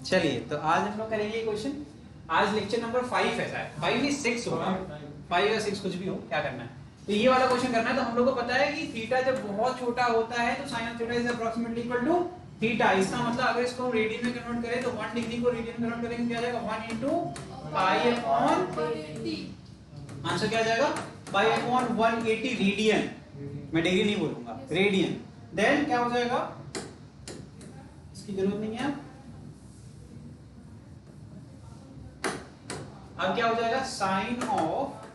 चलिए तो आज हम लोग करेंगे क्वेश्चन। आज लेक्चर नंबर 5 है, शायद 5 नहीं 6 होगा, 5 या 6 कुछ भी हो, क्या करना है तो ये वाला क्वेश्चन करना है। तो हम लोग को पता है कि थीटा जब बहुत छोटा होता है तो sin of theta is approximately equal to theta. इसका मतलब अगर इसको रेडियन में कन्वर्ट करें तो 1 डिग्री को रेडियन में कन्वर्ट करेंगे क्या आ जाएगा 1 into पाई अपॉन, आंसर क्या आ जाएगा पाई अपॉन 180 रेडियन। मैं डिग्री नहीं बोलूंगा, रेडियन। देन क्या हो जाएगा, इसकी जरूरत नहीं है। अब क्या हो जाएगा sine of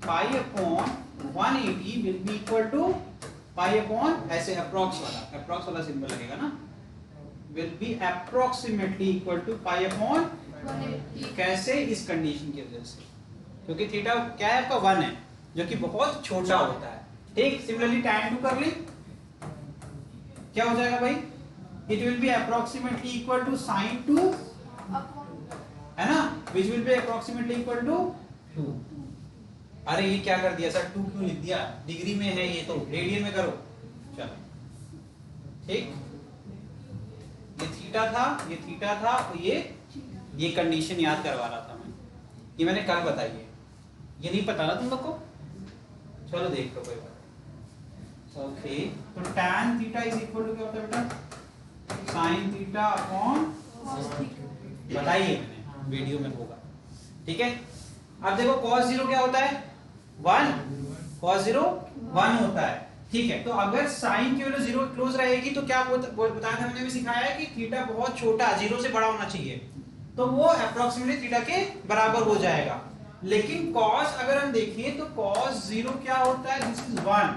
pi upon 180 will be equal to pi upon, ऐसे अप्रॉक्स वाला सिंबल लगेगा ना, will be approximately equal to pi upon, कैसे, इस कंडीशन की वजह से, क्योंकि थीटा क्या है आपका 1 है जो कि बहुत छोटा होता है। ठीक, सिमिलरली tan 2 कर ली, क्या हो जाएगा भाई, it will be approximately equal to sin 2 है ना, which will be approximately equal to 2। अरे ये क्या कर दिया सर, 2 क्यों लिख दिया, डिग्री में है ये तो रेडियन में करो। चलो ठीक, ये थीटा था और ये कंडीशन याद करवा रहा था मैं, ये मैंने कल बताई है, ये नहीं पता ना तुम लोग को। चलो देख लो कोई बात। ओके, तो tan theta is equal to क्या होता है बेटा, sin थीटा अपॉन, बताइए मैंने वीडियो में होगा, ठीक है। अब देखो cos 0 क्या होता है 1, cos 0 1 होता है, ठीक है। तो अगर sin की वैल्यू 0 क्लोज रहेगी तो क्या बताया था, मैंने भी सिखाया है कि थीटा बहुत छोटा 0 से बड़ा होना चाहिए, तो वो अप्रोक्सीमेटली थीटा के बराबर हो जाएगा। लेकिन cos अगर हम देखें तो cos 0 क्या होता है, दिस इज 1,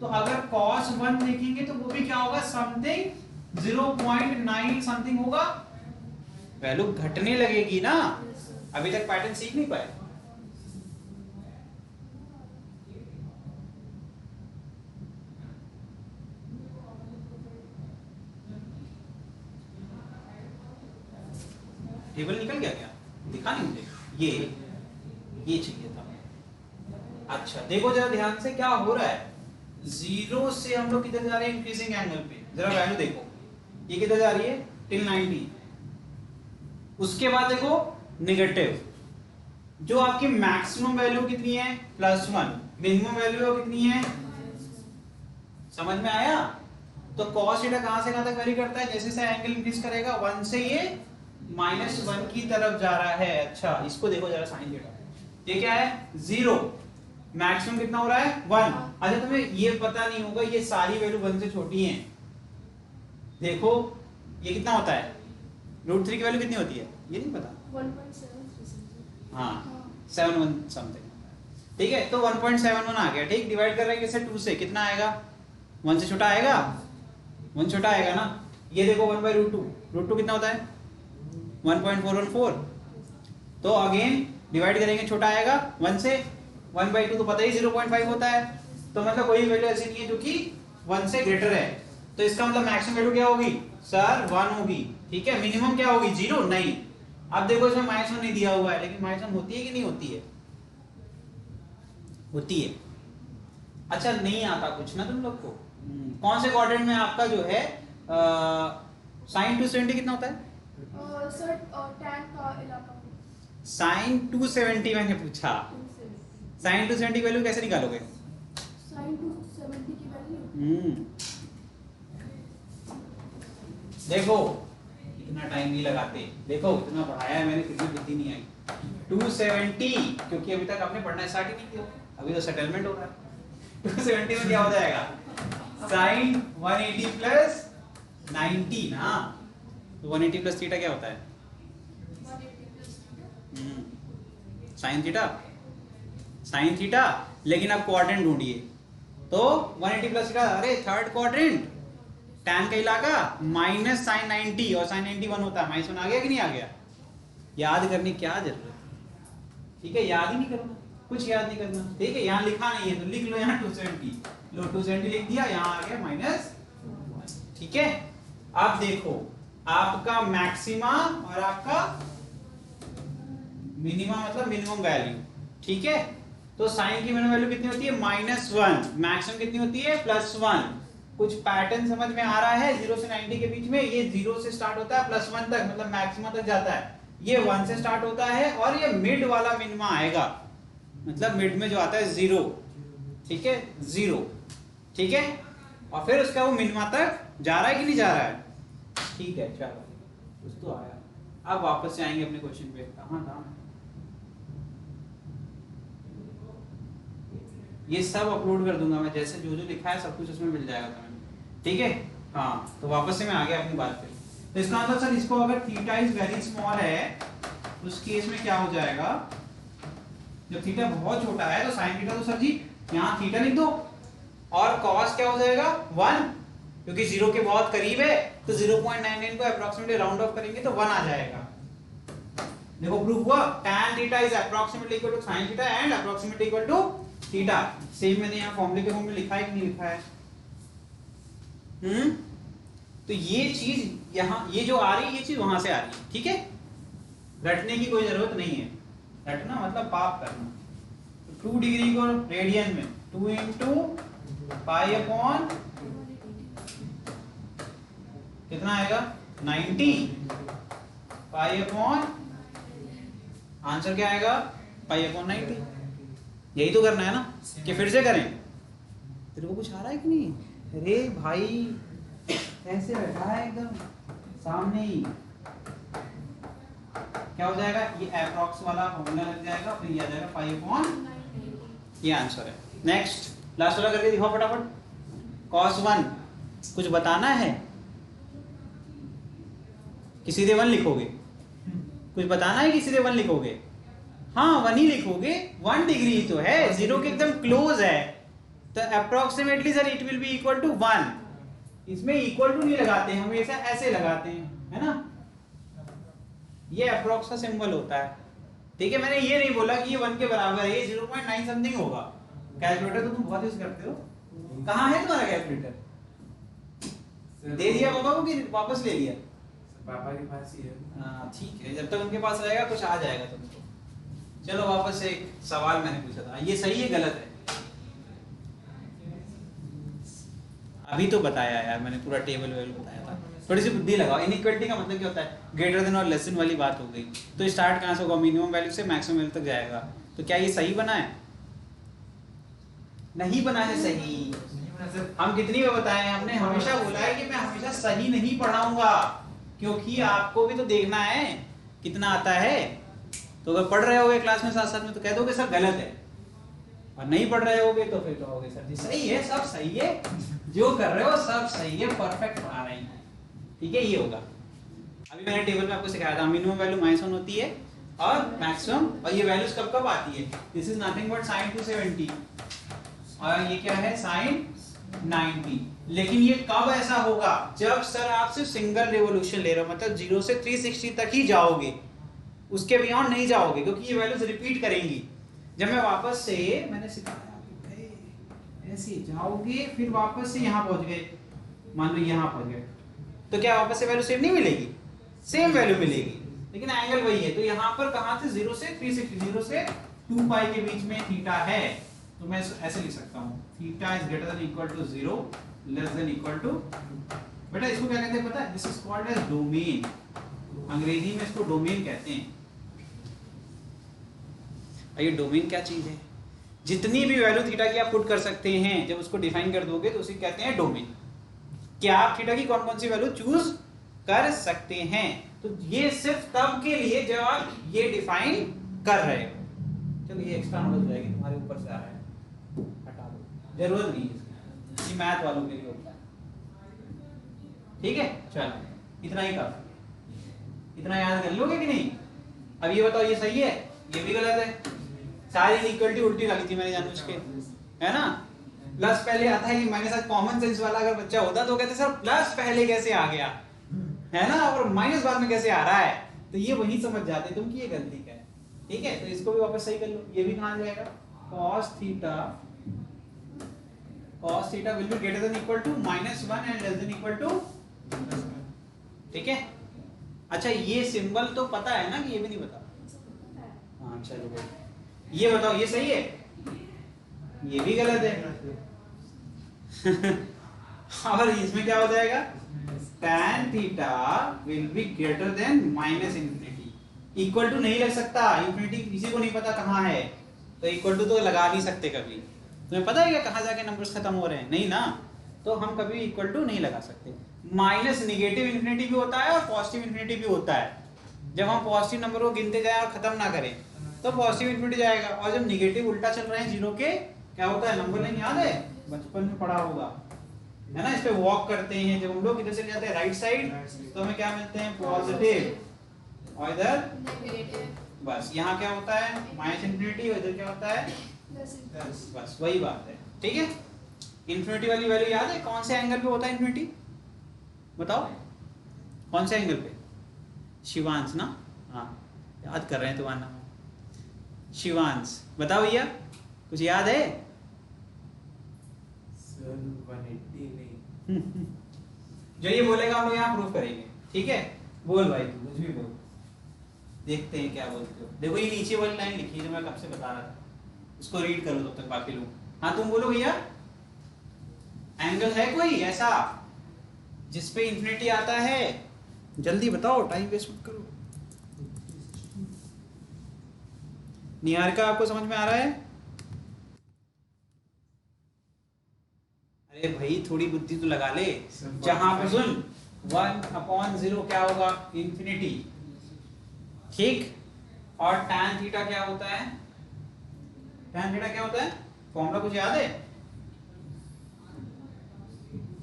तो अगर cos 1 देखेंगे तो वो भी क्या होगा, समथिंग 0.9 समथिंग होगा, वैल्यू घटने लगेगी ना। अभी तक पैटर्न सीख नहीं पाए। टेबल निकल गया क्या, दिखा नहीं मुझे, ये चाहिए था। अच्छा देखो जरा ध्यान से क्या हो रहा है, 0 से हम लोग किधर जा रहे हैं, इंक्रीजिंग एंगल पे। जरा वैल्यू देखो, ये किधर जा रही है टिल 90, उसके बाद देखो नेगेटिव, जो आपकी मैक्सिमम वैल्यू कितनी है +1, मिनिमम वैल्यू कितनी है, समझ में आया। तो cos थीटा कहां से कहां तक वेरी करता है, जैसे जैसे एंगल इंक्रीज करेगा 1 से ये -1 की तरफ जा रहा है। अच्छा इसको देखो जरा sin थीटा, ये क्या है 0, मैक्सिमम कितना हो रहा है 1। अच्छा तुम्हें ये पता नहीं होगा, ये सारी वैल्यू 1 से छोटी हैं। देखो ये कितना होता है, √3 की वैल्यू कितनी होती है, ये नहीं पता, 1.73, हाँ 71 समथिंग, ठीक है। तो 1.71 आ गया, ठीक। डिवाइड कर रहे हैं किससे, 2 से, कितना आएगा 1 से छोटा आएगा, 1 छोटा आएगा ना। ये देखो 1/√2, √2 कितना होता है 1.414, तो अगेन डिवाइड करेंगे छोटा आएगा 1 से, 1/2 तो पता ही 0.5 होता है, तो मतलब कोई वैल्यू ऐसी नहीं है जो कि 1 से ग्रेटर है। तो इसका मतलब मैक्सिमम वैल्यू क्या होगी सर 1 होगी, ठीक है। मिनिमम क्या होगी 0 नहीं। अब देखो इसमें -1 नहीं दिया हुआ है, लेकिन -1 होती है कि नहीं होती है, होती है। अच्छा नहीं आता कुछ ना तुम लोग को, कौन से क्वाड्रेंट में आपका जो है sin 270 कितना होता है सर tan का इलाका, sin 270 मैंने पूछा, sin 270 की वैल्यू कैसे निकालोगे, sin 270 की वैल्यू, देखो इतना टाइम नहीं लगाते, देखो इतना पढ़ाया है मैंने फिर भी बुद्धि नहीं आई। 270 क्योंकि अभी तक आपने पढ़ना स्टार्ट ही नहीं किया, अभी तो सेटलमेंट हो रहा है। 270 में क्या हो जाएगा sin 180 प्लस 90 ना, तो 180 प्लस थीटा क्या होता है, 180 प्लस sin थीटा। लेकिन आप क्वाड्रेंट ढूंढिए, तो 180 प्लस थीटा, अरे थर्ड क्वाड्रेंट, tan का इलाका माइनस sin 90, और sin 90 1 होता है, -1 आ गया कि नहीं आ गया। याद करने की क्या जरूरत है, ठीक है, याद ही नहीं करना, कुछ याद नहीं करना, ठीक है। यहाँ लिखा नहीं है तो लिख लो यहाँ 270, लो 270 लिख दिया, यहाँ आ गया -1, ठीक है। अब देखो आपका मैक्सिमा और आपका मिनिमम, मतलब मिनिमम वैल्यू, ठीक है। तो साइन की मिनिमम वैल्यू कितनी होती है -1, मैक्सिमम कितनी होती है +1, कुछ पैटर्न समझ में आ रहा है? 0 से 90 के बीच में ये 0 से स्टार्ट होता है प्लस 1 तक, मतलब मैक्सिमा तक जाता है। ये 1 से स्टार्ट होता है और ये मिड वाला मिनिमा आएगा, मतलब मिड में जो आता है 0, ठीक है, 0, ठीक है, और फिर उसका वो मिनिमा तक जा रहा है कि नहीं जा रहा है? ठीक है, चलो कुछ तो आया। अब वापस से आएंगे अपने क्वेश्चन पे। कहाँ था? ये सब अपलोड कर दूंगा मैं, जैसे जो जो लिखा है सब कुछ उसमें मिल जाएगा तुम्हें, ठीक है। हाँ, तो वापस से मैं आ गया अपनी बात पे। तो इसका मतलब सर, इसको अगर थीटा इज वेरी स्मॉल है उस केस में क्या हो जाएगा? जब थीटा बहुत छोटा है तो साइन थीटा, तो सर जी यहाँ थीटा लिख दो, और कॉस क्या हो जाएगा? 1, क्योंकि 0 के बहुत करीब है, तो 0.99 को अप्रोक्सीमेटली राउंड ऑफ करेंगे तो 1 आ जाएगा। देखो प्रूफ हुआ, tan theta is approximately equal to sin theta and approximately equal to theta. Same मैंने यहाँ फॉर्मूले के फॉर्म में लिखा है कि नहीं लिखा है? तो ये चीज यहाँ, ये जो आ रही है ये चीज वहां से आ रही है, ठीक है। रटने की कोई जरूरत नहीं है, रटना मतलब पाप करना। 2 डिग्री को रेडियन में 2 इंटू पाई अपॉन कितना आएगा? 90 पाई अपॉन, आंसर क्या आएगा? Pi upon 90। यही तो करना है ना, कि फिर से करें? तेरे को कुछ आ रहा है कि नहीं? अरे भाई ऐसे बैठा है एकदम सामने ही, क्या हो जाएगा? ये अप्रॉक्स वाला फॉर्मूला लग जाएगा, फिर ये आ जाएगा पाई अपॉन, ये आंसर है। नेक्स्ट लास्ट वाला करके दिखाओ फटाफट। cos 1 कुछ बताना है कि सीधे 1 लिखोगे? कुछ बताना है कि सीधे 1 लिखोगे? हाँ 1 ही लिखोगे, 1 डिग्री तो है, 0 के एकदम क्लोज है, तो approximately sir it will be equal to 1। इसमें इक्वल टू नहीं लगाते, हमेशा ऐसे लगाते हैं, है ना, ये अप्रोक्स का सिंबल होता है, ठीक है। मैंने ये नहीं बोला कि ये 1 के बराबर है, ये 0.9 समथिंग होगा। कैलकुलेटर तो तुम बहुत यूज करते हो, कहाँ है तुम्हारा कैलकुलेटर? दे दिया पापा को कि वापस ले लिया? पापा के पास ही है। हाँ ठीक है, जब तक उनके पास रहेगा कुछ आ जाएगा तुमको। चलो वापस से एक सवाल मैंने पूछा था, ये सही है गलत है? अभी तो बताया यार मैंने, पूरा टेबल वेबल बताया था। थोड़ी सी बुद्धि लगाओ। इनइक्वालिटी का मतलब क्या होता है? ग्रेटर देन और लेस देन वाली बात हो गई। तो स्टार्ट कहाँ से होगा? मिनिमम वैल्यू से मैक्सिमम वैल्यू तक जाएगा। तो क्या ये सही बना है? नहीं बना है सही। हम कितनी बार बताए, हमने हमेशा बोला है कि मैं हमेशा सही नहीं पढ़ाऊंगा, क्योंकि आपको भी तो देखना है कितना आता है। तो अगर पढ़ रहे होगे क्लास में साथ साथ में तो कह दोगे सर गलत है, और नहीं पढ़ रहे होगे तो फिर कहोगे सर जी सही है, सब सही है, जो कर रहे हो सब सही है, परफेक्ट पढ़ा रहे हैं, ठीक है। ये होगा। अभी मैंने टेबल में आपको सिखाया था, मिनिमम वैल्यू -1 होती है और मैक्सिमम, और ये वैल्यूज कब कब आती है? This is nothing but sin 270 और ये क्या है? sin 90। लेकिन ये कब ऐसा होगा? जब सर आप सिर्फ सिंगल रिवॉल्यूशन ले रहे हो, मतलब 0 से 360 तक ही जाओगे, उसके बियॉन्ड नहीं जाओगे, क्योंकि ये वैल्यूज रिपीट करेंगी। जब मैं वापस से, मैंने सिखाया ऐसे जाओगे, फिर वापस से यहाँ पहुंच गए, मान लो यहाँ पहुंच गए, तो क्या वापस से वैल्यू सेम नहीं मिलेगी? सेम वैल्यू मिलेगी, लेकिन एंगल वही है। तो यहाँ पर कहाँ से? 0 से 360, 0 से 2 पाई के बीच में थीटा है, तो मैं ऐसे लिख सकता हूँ, theta is greater than equal to 0 less than equal to, बेटा इसको क्या कहते हैं पता है? This is called as domain, अंग्रेजी में इसको डोमेन कहते हैं। ये डोमेन क्या चीज है? जितनी भी वैल्यू थीटा की आप पुट कर सकते हैं, जब उसको डिफाइन कर दोगे तो उसे कहते हैं डोमेन। क्या आप थीटा की कौन कौन सी वैल्यू चूज कर सकते हैं? तो ये सिर्फ तब के लिए जब आप ये डिफाइन कर रहे हो। चलो ये एक्स्ट्रा नॉलेज हो जाएगी, तुम्हारे ऊपर से आ रहा है, हटा दो, जरूरत नहीं है, ये मैथ वालों के लिए होता है, ठीक है। चलो इतना ही काफी, इतना याद कर लोगे कि नहीं? अब ये बताओ, ये सही है, ये भी गलत है। सारी इनइक्वालिटी उल्टी डाली थी मैंने जानबूझ के, है ना। प्लस पहले आता है कि माइनस, आज कॉमन सेंस वाला अगर बच्चा होता तो कहते सर प्लस पहले कैसे आ गया, है ना, और माइनस बाद में कैसे आ रहा है, तो ये वही समझ जाते तुम कि ये गलती क्या है, ठीक है। तो इसको भी वापस सही कर लो। ये भी कहाँ जाएगा? cos theta will be greater than equal to -1 and less than equal to, ठीक है। अच्छा ये सिंबल तो पता है ना, कि ये भी नहीं पता? हाँ चलो, ये बताओ ये सही है, ये भी गलत है। और इसमें क्या हो जाएगा, tan theta will be greater than minus infinity. Equal to नहीं लग सकता, इन्फिनिटी किसी को नहीं पता कहाँ है, तो इक्वल टू तो लगा नहीं सकते कभी। तुम्हें पता है क्या कहाँ जाके नंबर्स खत्म हो रहे हैं, नहीं ना, तो हम कभी इक्वल टू नहीं लगा सकते। माइनस निगेटिव इन्फिनिटी भी होता है और पॉजिटिव इन्फिनिटी भी होता है। जब हम पॉजिटिव नंबर को गिनते जाए और खत्म ना करें तो पॉजिटिव इन्फिनिटी जाएगा, और जब निगेटिव उल्टा चल रहे हैं जीरो के, क्या होता है, नंबर लाइन याद है, बचपन में पढ़ा होगा, है ना, इस पे वॉक करते हैं, जब हम लोग इधर से जाते हैं राइट साइड तो हमें क्या मिलते हैं, पॉजिटिव, और इधर नेगेटिव, बस यहाँ क्या होता है, माइनस इन्फिनिटी, और इधर क्या होता है, बस वही बात है। ठीक है, इन्फिनिटी वाली वैल्यू याद है, कौन से एंगल पे होता है इन्फिनिटी, बताओ कौन से एंगल पे, शिवांश ना, हाँ याद कर रहे हैं तुम्हारा नाम, शिवांश, बताओ भैया कुछ याद है। सर 180 नहीं, जो ये बोलेगा हम लोग यहाँ प्रूफ करेंगे, ठीक है, बोल भाई तू कुछ भी बोल, देखते हैं क्या बोलते हो। देखो ये नीचे वाली लाइन लिखी है जो मैं कब से बता रहा था, इसको रीड करो तब तक बाकी लोग। हाँ तुम बोलो भैया, एंगल है कोई ऐसा जिसपे इंफिनिटी आता है, जल्दी बताओ, टाइम वेस्ट मत करो। निहारिका आपको समझ में आ रहा है? अरे भाई थोड़ी बुद्धि तो लगा ले, जहां पे सुन 1/0 क्या होगा, इंफिनिटी, ठीक, और tan थीटा क्या होता है, tan थीटा क्या होता है, फॉर्मूला कुछ याद है,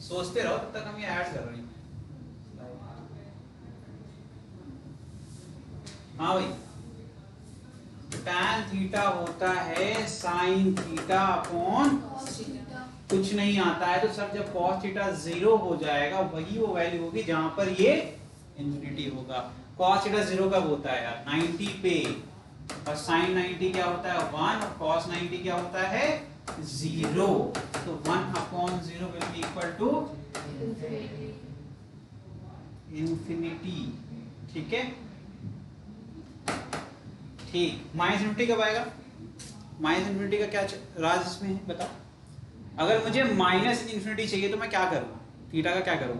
सोचते रहो तब तक हम ये ऐड कर रहे हैं। हाँ भाई, tan थीटा होता है sin थीटा अपॉन, कुछ नहीं आता है तो सर जब cos थीटा 0 हो जाएगा वही वो वैल्यू होगी जहां पर ये इंफिनिटी होगा। cos थीटा 0 कब होता है यार, 90 पे, और sin 90 क्या होता है 1, और cos 90 क्या होता है 0, तो 1/0 will be equal to infinity. ठीक है, ठीक, माइनस इन्फिनिटी कब आएगा, माइनस इन्फिनिटी का क्या राज इसमें है बताओ। अगर मुझे माइनस इन्फिनिटी चाहिए तो मैं क्या करूँ, थीटा का क्या करूँ,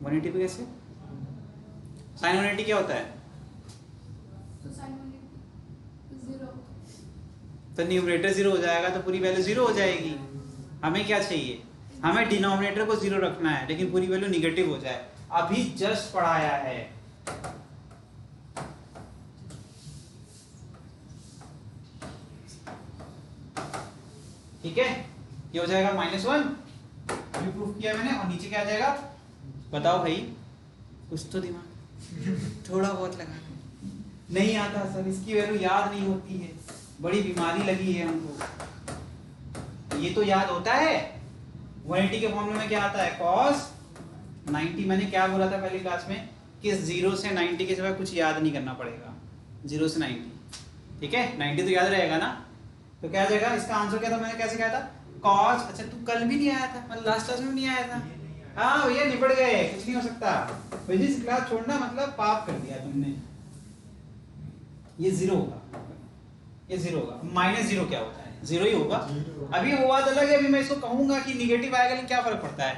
180 पे कैसे, साइन 180 क्या होता है, तो न्यूमरेटर 0 हो जाएगा तो पूरी वैल्यू 0 हो जाएगी। हमें क्या चाहिए, हमें डिनोमिनेटर को 0 रखना है लेकिन पूरी वैल्यू निगेटिव हो जाए, अभी जस्ट पढ़ाया है। ठीक है, ये हो जाएगा -1, अभी प्रूफ किया मैंने, और नीचे क्या आ जाएगा बताओ भाई, कुछ तो दिमाग थोड़ा बहुत लगा, नहीं आता सर, इसकी वैल्यू याद नहीं होती है, बड़ी बीमारी लगी है हमको। ये तो याद होता है, 180 के फॉर्मूले में क्या आता है, cos 90, मैंने क्या बोला था पहली क्लास में कि 0 से 90 के सिवा कुछ याद नहीं करना पड़ेगा, 0 से 90, ठीक है, 90 तो याद रहेगा ना, तो क्या आ जाएगा, इसका आंसर क्या था, मैंने कैसे कहा था, cos, अच्छा तू कल भी नहीं आया था, मतलब लास्ट क्लास में भी नहीं आया था, हाँ भैया निपट गए, कुछ नहीं हो सकता, फिजिक्स क्लास छोड़ना मतलब पाप कर दिया तुमने। ये 0 होगा, ये 0 होगा, -0 क्या होता है, 0 ही होगा। अभी वो बात अलग है, अभी मैं इसको कहूंगा कि निगेटिव आएगा लेकिन क्या फर्क पड़ता है,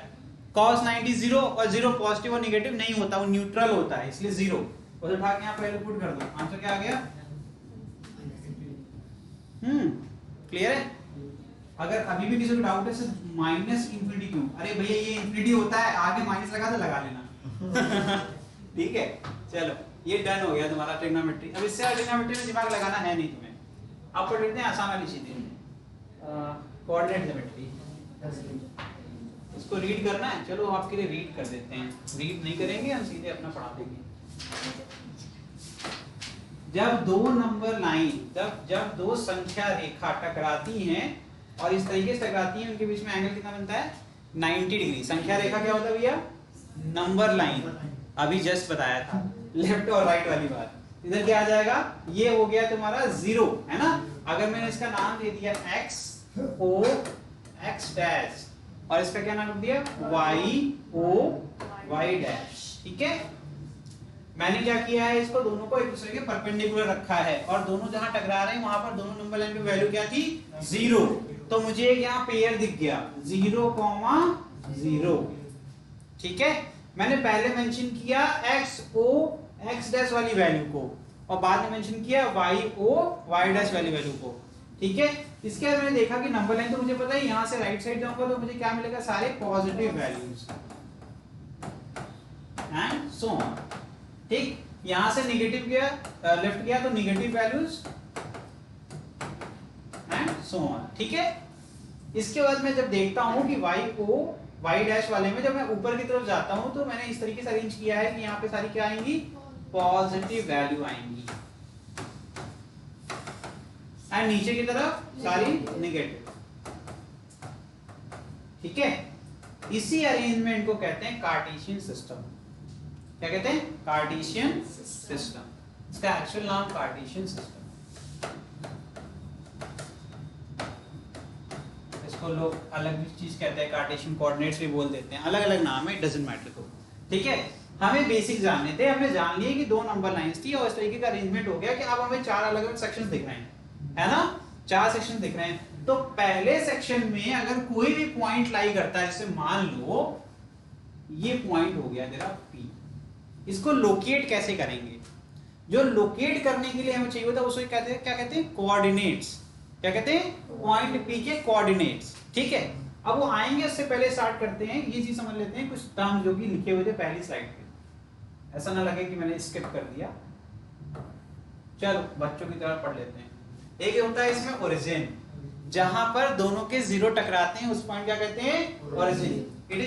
cos 90 0 और 0 पॉजिटिव और निगेटिव नहीं होता, वो न्यूट्रल होता है, इसलिए 0 उधर उठा के यहाँ पहले पुट कर दो, आंसर क्या आ गया, क्लियर है। अगर अभी भी किसी को डाउट है सिर्फ माइनस इंफिनिटी क्यों, अरे भैया ये इंफिनिटी होता है, आगे माइनस लगा तो लगा लेना ठीक है, चलो ये डन हो गया तुम्हारा ट्रिग्नोमेट्री। अब इससे ट्रिग्नोमेट्री में दिमाग लगाना है नहीं तुम्हें, अब पढ़ लेते हैं आसान वाली चीजें, कोऑर्डिनेट ज्योमेट्री, इसको रीड करना है, चलो आपके लिए रीड कर देते हैं, रीड नहीं करेंगे हम सीधे अपना पढ़ा देंगे। जब दो नंबर लाइन, जब दो संख्या रेखा टकराती हैं और इस तरीके से टकराती हैं, उनके बीच में एंगल कितना बनता है 90 डिग्री। संख्या रेखा क्या होता है भैया, नंबर लाइन, अभी जस्ट बताया था, लेफ्ट और राइट वाली बात। इधर क्या आ जाएगा, ये हो गया तुम्हारा 0, है ना। अगर मैंने इसका नाम दे दिया x o x डैश और इसका क्या नाम दिया y o y डैश, ठीक है। मैंने क्या किया है, इसको दोनों को एक दूसरे के परपेंडिकुलर रखा है और दोनों जहां टकरा रहे हैं वहां पर दोनों नंबर लाइन की वैल्यू क्या थी 0, तो मुझे एक यहाँ पेयर दिख गया 0, 0। ठीक है, मैंने पहले मेंशन किया एक्स ओ एक्स डैश वाली वैल्यू को और बाद में मेंशन किया वाई ओ वाई डैश वाली वैल्यू को। ठीक है, इसके बाद मैंने देखा कि नंबर लाइन तो मुझे पता है, यहां से राइट साइड जाऊंगा तो मुझे क्या मिलेगा, सारे positive values and so on. ठीक, यहां से नेगेटिव गया लेफ्ट गया तो negative values and so on. ठीक है, इसके बाद मैं जब देखता हूं कि वाई ओ वाई डैश वाले में जब मैं ऊपर की तरफ जाता हूं तो मैंने इस तरीके से अरेंज किया है कि यहाँ पे सारी क्या आएंगी, पॉजिटिव वैल्यू आएंगी एंड नीचे की तरफ सारी नेगेटिव। ठीक है, इसी अरेंजमेंट को कहते हैं कार्टेशियन सिस्टम। क्या कहते हैं, कार्टेशियन सिस्टम। इसका एक्चुअल नाम कार्टेशियन सिस्टम। इसको लोग अलग भी चीज कहते हैं, कार्टेशियन कोऑर्डिनेट्स भी बोल देते हैं, अलग अलग नाम है, इट डजंट मैटर। तो ठीक है, हमें बेसिक जानने थे, हमने जान लिया कि दो नंबर लाइंस थी और इस तरीके का अरेंजमेंट हो गया कि अब हमें चार अलग अलग सेक्शंस दिख रहे हैं, है ना, चार सेक्शन दिख रहे हैं। तो पहले सेक्शन में अगर कोई भी पॉइंट लाई करता है, जैसे मान लो ये पॉइंट हो गया तेरा P, इसको लोकेट कैसे करेंगे, जो लोकेट करने के लिए हमें चाहिए होता है उसको कहते हैं, क्या कहते हैं, कोऑर्डिनेट्स। क्या कहते हैं, पॉइंट P के कोऑर्डिनेट्स। ठीक है, अब वो आएंगे, उससे पहले स्टार्ट करते हैं, ये चीज समझ लेते हैं, कुछ टर्म जो कि लिखे हुए थे पहली स्लाइड पे, ऐसा ना लगे कि मैंने स्किप कर दिया। चलो बच्चों की तरह पढ़ लेते हैं। एक होता है इसमें ओरिजिन, जहां पर दोनों के जीरो टकराते हैं उस पॉइंट क्या कहते हैं, origin. It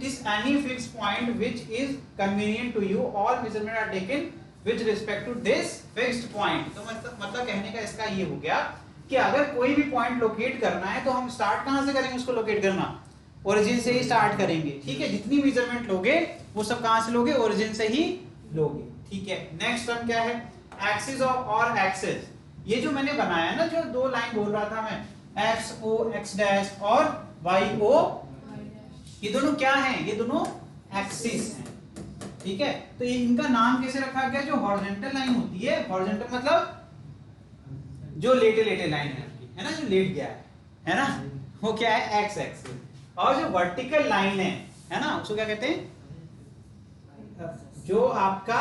is any fix point which is convenient to you, all measurement are taken with respect to this fixed point. तो मतलब कहने का इसका ये हो गया कि अगर कोई भी पॉइंट लोकेट करना है तो हम स्टार्ट कहां से करेंगे, उसको लोकेट करना ओरिजिन से ही स्टार्ट करेंगे। ठीक है, जितनी मेजरमेंट लोगे वो सब कहां से लोगे, ओरिजिन से ही लोगे। ठीक है, नेक्स्ट टर्म क्या है, एक्सिस और एक्सिस। ये जो मैंने बनाया ना, जो दो लाइन बोल रहा था मैं, एक्स ओ एक्स डैश और वाई ओ, ये दोनों क्या हैं, ये दोनों एक्सिस हैं। ठीक है, तो ये इनका नाम कैसे रखा गया, जो हॉरिजॉन्टल लाइन होती है, हॉरिजॉन्टल मतलब जो लेटे लेटे लाइन है ना, जो लेट गया है ना, वो क्या है, एक्स एक्सिस। और जो वर्टिकल लाइन है ना, उसको क्या कहते हैं, जो आपका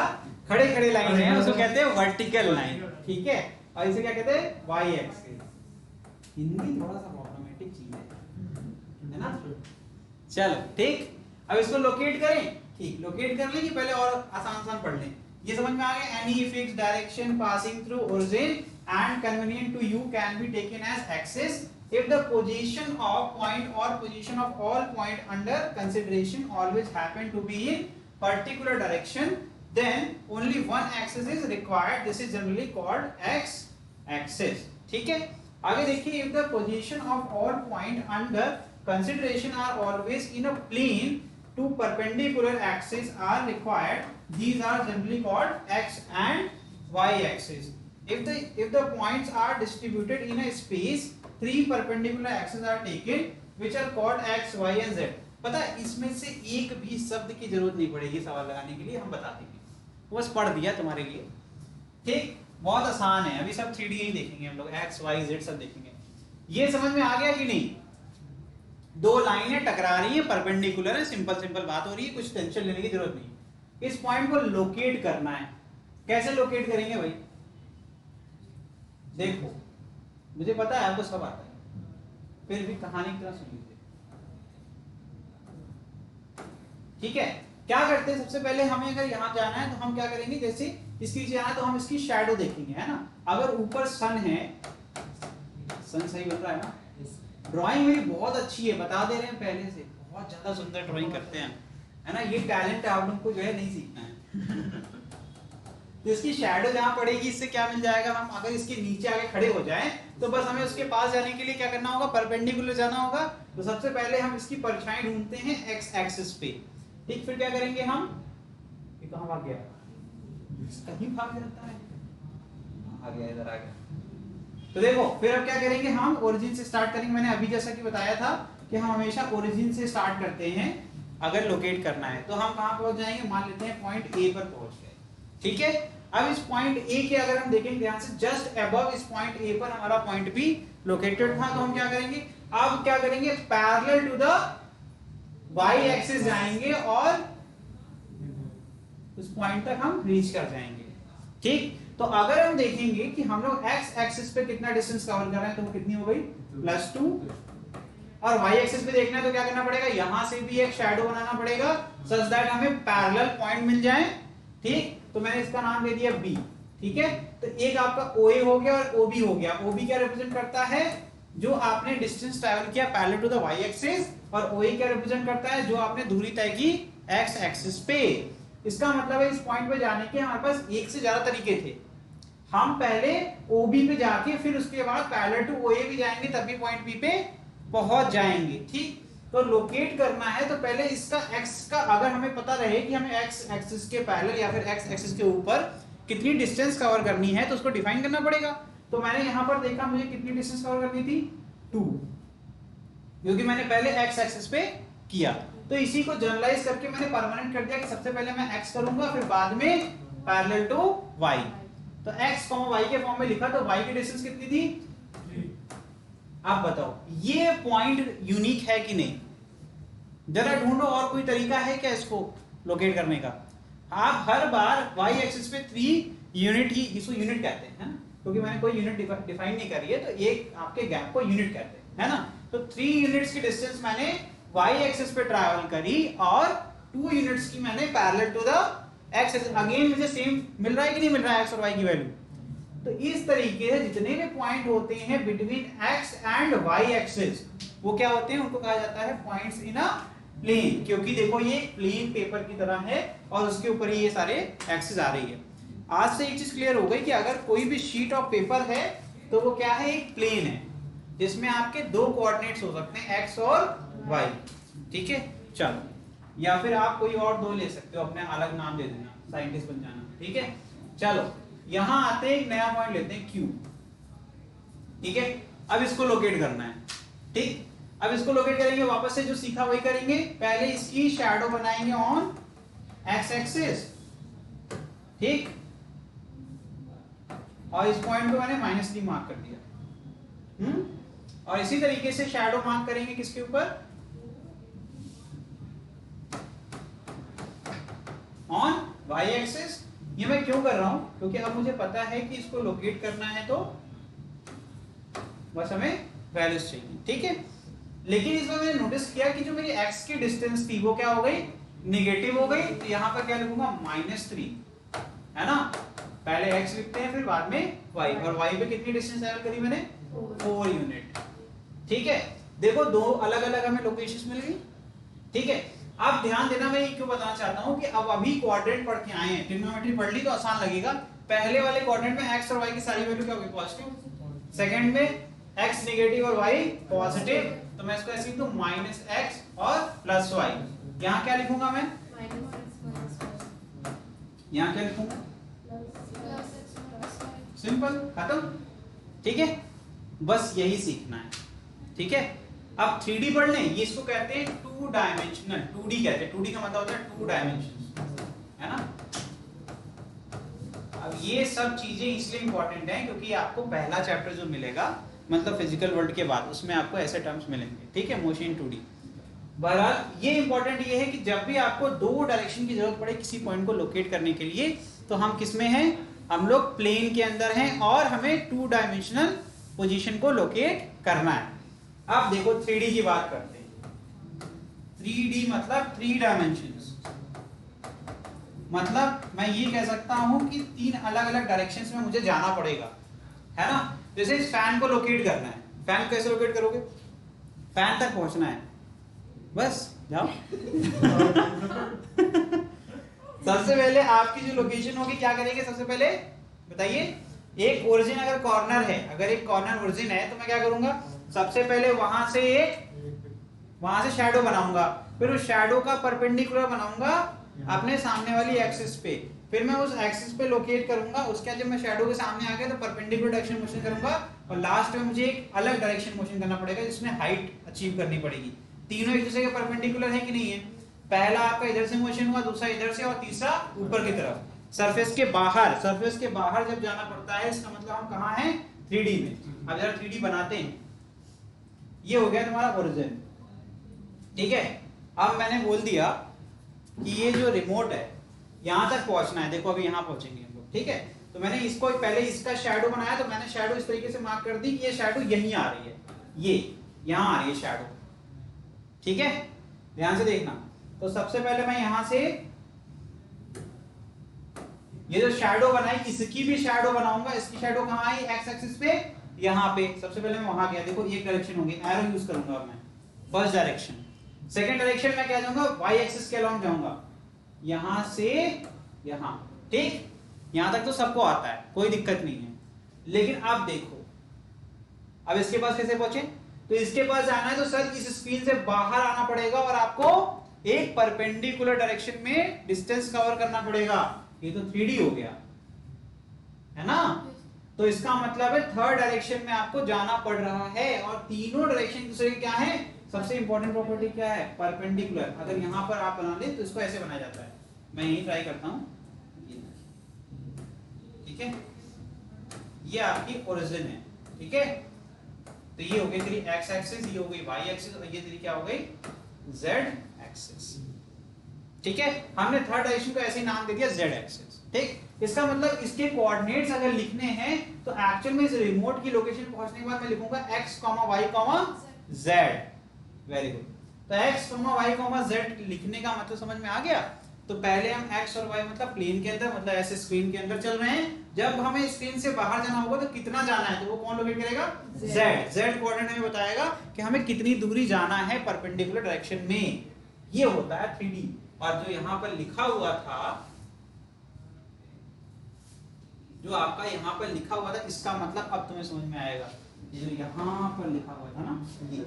खड़े खड़े लाइन है उसको कहते हैं वर्टिकल लाइन। ठीक है, और इसे क्या कहते हैं, वाई एक्सिस। हिंदी थोड़ा सा प्रॉब्लमेटिक चीज है ना। चलो ठीक, अब इसको लोकेट करें। ठीक, लोकेट कर लें कि पहले और आसान पढ़ लें। ये समझ में आ गया, any fixed direction passing through origin and convenient to you can be taken as axis if the position of point or position of all point under consideration always happen to be in particular direction, then only one axis is required. This is generally called x axis. ठीक है, आगे देखिए, if the position of all point under consideration are always in a plane, two perpendicular axes are required. These are generally called x and y axis. If the points are distributed in a space, three perpendicular axes are taken, which are called x, y and z. पता है, इसमें से एक भी शब्द की जरूरत नहीं पड़ेगी सवाल लगाने के लिए, हम बता देंगे, बस पढ़ दिया तुम्हारे लिए। ठीक, बहुत आसान है, अभी सब 3D ही देखेंगे हम लोग, x, y, z सब देखेंगे। ये समझ में आ गया कि नहीं, दो लाइनें टकरा रही है, परपेंडिकुलर है, सिंपल बात हो रही है, कुछ टेंशन लेने की जरूरत नहीं। इस पॉइंट को लोकेट करना है, कैसे लोकेट करेंगे भाई, देखो मुझे पता है आपको सब आता है, फिर भी कहानी की तरह सुन लीजिए। ठीक है, क्या करते हैं, सबसे पहले हमें अगर यहाँ जाना है तो हम क्या करेंगे, जैसे इसके नीचे जाना है तो हम इसकी शैडो देखेंगे, है ना। अगर ऊपर सन है, सन सही बन रहा है ना, ड्राइंग मेरी बहुत अच्छी है, बता दे रहे हैं पहले से, बहुत ज्यादा सुंदर ड्राइंग करते हैं, है ना, ये टैलेंट है, आप लोग को जो है नहीं सीखना है। तो इसकी शैडो जहां पड़ेगी, इससे क्या मिल जाएगा, हम अगर इसके नीचे आके खड़े हो जाएं तो बस हमें उसके पास जाने के लिए क्या करना होगा, परपेंडिकुलर जाना होगा। तो सबसे पहले हम इसकी परछाई ढूंढते हैं एक्स एक्सिस पे। ठीक, फिर क्या करेंगे हम, ये कहां भाग गया, कहीं भाग जाता है, आ गया, इधर आ गया। तो देखो फिर अब क्या करेंगे, हम ओरिजिन से स्टार्ट करेंगे। मैंने अभी जैसा कि बताया था कि हम हमेशा ओरिजिन से स्टार्ट करते हैं अगर लोकेट करना है। तो हम कहां पहुंच जाएंगे, मान लेते हैं पॉइंट ए पर पहुंच गए। ठीक है, अब इस पॉइंट ए के अगर हम देखेंगे ध्यान से, जस्ट अबव इस पॉइंट ए पर हमारा पॉइंट बी लोकेटेड था। तो हम क्या करेंगे, अब क्या करेंगे, parallel to the Y axis जाएंगे और उस पॉइंट तक हम रीच कर जाएंगे। ठीक, तो अगर हम देखेंगे कि हम लोग एक्स एक्सिस पे कितना डिस्टेंस कवर कर रहे हैं तो वो कितनी हो गई +2, और वाई एक्सिस पे देखना है तो क्या करना पड़ेगा, यहां से भी एक शैडो बनाना पड़ेगा सच दैट हमें पैरेलल पॉइंट मिल जाए। ठीक, तो मैंने इसका नाम दे दिया बी। ठीक है, तो एक आपका OA हो गया और OB हो गया। OB क्या रिप्रेजेंट करता है, जो आपने डिस्टेंस ट्रैवल किया parallel to the Y axis, और OA क्या रिप्रेजेंट करता है, जो आपने दूरी तय की एक्स एक्सिस पे। इसका मतलब है इस पॉइंट पे जाने के हमारे पास एक से ज्यादा तरीके थे। हम पहले OB पे जाके फिर उसके बाद पैरेलल टू OA भी जाएंगे तब भी पॉइंट B पे पहुंच जाएंगे। ठीक, तो लोकेट करना है तो पहले इसका x का, अगर हमें पता रहे कि हमें x एक्सिस के पैरेलल या फिर x एक्सिस के ऊपर कितनी डिस्टेंस कवर करनी है तो उसको डिफाइन करना पड़ेगा। तो मैंने यहां पर देखा मुझे कितनी डिस्टेंस कवर करनी थी 2, क्योंकि मैंने पहले x एक्सिस पे किया। तो इसी को जनरलाइज करके मैंने परमानेंट कर दिया कि सबसे पहले मैं x करूंगा फिर बाद में पैरेलल टू y। तो x, y के फॉर्म में लिखा तो y की डिस्टेंस कितनी थी, आप बताओ ये पॉइंट यूनिक है कि नहीं, जरा ढूंढो और कोई तरीका है क्या इसको लोकेट करने का। आप हर बार y एक्सिस पे 3 यूनिट ही, इसको यूनिट कहते हैं ना, क्योंकि मैंने कोई यूनिट डिफाइन नहीं करी है तो एक आपके गैप को यूनिट कहते हैं, है ना। तो 3 यूनिट्स की डिस्टेंस मैंने y एक्सिस पे ट्रैवल करी और 2 यूनिट्स की मैंने parallel to the x axis. Again मुझे सेम मिल रहा है कि नहीं मिल रहा है x और y की वैल्यू। तो इस तरीके से जितने भी पॉइंट होते हैं between x and y axis वो क्या होते हैं, उनको कहा जाता है पॉइंट्स इन अ प्लेन, क्योंकि देखो ये प्लेन पेपर की तरह है और उसके ऊपर ही ये सारे एक्सिस आ रही है। आज से एक चीज क्लियर हो गई कि अगर कोई भी शीट ऑफ पेपर है तो वो क्या है, एक प्लेन है जिसमें आपके 2 कोऑर्डिनेट्स हो सकते हैं x और y। ठीक है, चलो, या फिर आप कोई और 2 ले सकते हो, अपने अलग नाम दे देना, साइंटिस्ट बन जाना। ठीक है, चलो यहां आते हैं, एक नया पॉइंट लेते हैं Q। ठीक है, अब इसको लोकेट करना है। ठीक, अब इसको लोकेट करेंगे, वापस से जो सीखा वही करेंगे। पहले इसकी शैडो बनाएंगे ऑन x एक्सिस। ठीक, और इस पॉइंट को मैंने -3 मार्क कर दिया। और इसी तरीके से शैडो मार्क करेंगे किसके ऊपर, ऑन y एक्सिस। ये मैं क्यों कर रहा हूं, क्योंकि अब मुझे पता है कि इसको लोकेट करना है तो बस हमें वैल्यूज चाहिए। ठीक है, लेकिन इसमें मैंने नोटिस किया कि जो मेरी x की डिस्टेंस थी वो क्या हो गई, नेगेटिव हो गई। तो यहां पर क्या लिखूंगा, -3, है ना। पहले x लिखते हैं फिर बाद में y, और y पे कितनी डिस्टेंस ट्रैवल करी मैंने, 4 यूनिट। ठीक है, देखो 2 अलग अलग हमें लोकेशंस मिल गई। ठीक है, अब ध्यान देना, मैं ये क्यों बताना चाहता हूं कि अब अभी क्वाड्रेंट पढ़ के आए हैं, ट्रिग्नोमेट्री पढ़ ली तो आसान लगेगा। पहले वाले क्वाड्रेंट में x और y की सारी वैल्यू क्या होगी, पॉजिटिव। सेकंड में x नेगेटिव और y पॉजिटिव, तो मैं इसको ऐसे लिख दूं -x और +y। यहां क्या लिखूंगा मैं, यहां क्या लिखूंगा, सिंपल, खत्म। ठीक है, बस यही सीखना है। ठीक है, अब 3D पढ़ लें, ये इसको कहते हैं 2 डायमेंशनल, 2D कहते हैं। 2D का मतलब होता है 2 डायमेंशन, है ना। अब ये सब चीजें इसलिए इंपॉर्टेंट हैं क्योंकि आपको पहला चैप्टर जो मिलेगा मतलब फिजिकल वर्ल्ड के बाद, उसमें आपको ऐसे टर्म्स मिलेंगे। ठीक है, मोशन 2D। बहरहाल ये इंपॉर्टेंट ये है कि जब भी आपको 2 डायरेक्शन की जरूरत पड़े किसी पॉइंट को लोकेट करने के लिए, तो हम किस में हैं, हम लोग प्लेन के अंदर हैं और हमें 2 डायमेंशनल पोजीशन को लोकेट करना है। अब देखो 3D की बात करते हैं। 3D मतलब 3 डायमेंशंस, मतलब मैं ये कह सकता हूं कि 3 अलग अलग डायरेक्शंस में मुझे जाना पड़ेगा, है ना। जैसे इस फैन को लोकेट करना है, फैन कैसे लोकेट करोगे, फैन तक पहुंचना है, बस जाओ। सबसे पहले आपकी जो लोकेशन होगी क्या करेंगे, सबसे पहले बताइए, एक ओरिजिन अगर कॉर्नर है, अगर एक कॉर्नर ओरिजिन है तो मैं क्या करूंगा, सबसे पहले वहां से शैडो बनाऊंगा, फिर उस शैडो का परपेंडिकुलर बनाऊंगा अपने सामने वाली एक्सिस पे, फिर मैं उस एक्सिस पे लोकेट करूंगा। उसके बाद जब मैं शैडो के सामने आ गया तो परपेंडिकुलर डायरेक्शन मोशन करूंगा, और लास्ट में मुझे एक अलग डायरेक्शन मोशन करना पड़ेगा जिसमें हाइट अचीव करनी पड़ेगी। तीनों एक दूसरे के परपेंडिकुलर है कि नहीं है, पहला आपका इधर से मोशन हुआ, दूसरा इधर से, और तीसरा ऊपर की तरफ सरफेस के बाहर। सरफेस के बाहर जब जाना पड़ता है इसका मतलब हम कहां हैं, 3D में। अब जरा 3D बनाते हैं। ये हो गया तुम्हारा ओरिजिन, ठीक है। अब मैंने बोल दिया कि ये जो रिमोट है यहां तक पहुंचना है, देखो अभी यहां पहुंचेंगे हम लोग, ठीक है। तो मैंने इसको पहले इसका शैडो बनाया, तो मैंने शैडो इस तरीके से मार्क कर दी कि ये शैडो यहीं आ रही है, ये यहां आ रही है शैडो, ठीक है। ध्यान से देखना। तो सबसे पहले मैं यहां से ये जो शैडो बनाई इसकी भी शैडो बनाऊंगा। इसकी शैडो कहां आई? एक्स एक्सिस पे, यहां पे। सबसे पहले मैं वहां गया, देखो एक डायरेक्शन होगी, एरो यूज करूंगा मैं, फर्स्ट डायरेक्शन। सेकंड डायरेक्शन में क्या जाऊंगा? वाई एक्सिस के अलोंग जाऊंगा, यहां से यहां, ठीक। यहां तक तो सबको आता है, कोई दिक्कत नहीं है। लेकिन अब देखो, अब इसके पास कैसे पहुंचे? तो इसके पास जाना है तो सर इस स्क्रीन से बाहर आना पड़ेगा और आपको एक परपेंडिकुलर डायरेक्शन में डिस्टेंस कवर करना पड़ेगा। ये तो 3D हो गया है ना। तो इसका मतलब है थर्ड डायरेक्शन में आपको जाना पड़ रहा है, और तीनों डायरेक्शन दूसरे क्या है? सबसे इंपॉर्टेंट प्रॉपर्टी क्या है? परपेंडिकुलर। अगर यहां पर आप बना ले तो इसको ऐसे बनाया जाता है, मैं यही ट्राई करता हूं, ठीक है। ये आपकी ओरिजिन है, ठीक है। तो ये हो गई तेरी एक्स एक्सिस, ये हो गई वाई एक्सिस, और ये तेरी क्या हो गई? जेड एक्सिस, ठीक है। हमने थर्ड डायरेक्शन को ऐसे ही नाम दे दिया जेड एक्सिस, ठीक। इसका मतलब इसके कोऑर्डिनेट्स अगर लिखने हैं तो एक्चुअल में इस रिमोट की लोकेशन पहुंचने के बाद मैं लिखूंगा x, y, z। Very good. तो x, y, z लिखने का मतलब समझ में आ गया। तो पहले हम x और y मतलब प्लेन के अंदर, मतलब ऐसे स्क्रीन के अंदर चल रहे हैं। जब हमें स्क्रीन से बाहर जाना होगा तो कितना जाना है, तो वो कौन लोकेट करेगा? z कोऑर्डिनेट हमें बताएगा कि हमें कितनी दूरी जाना है परपेंडिकुलर डायरेक्शन में। ये होता है 3D। और जो यहां पर लिखा हुआ था, जो आपका यहां पर लिखा हुआ था, इसका मतलब अब तुम्हें समझ में आएगा। ये जो यहां पर लिखा हुआ था ना, ये,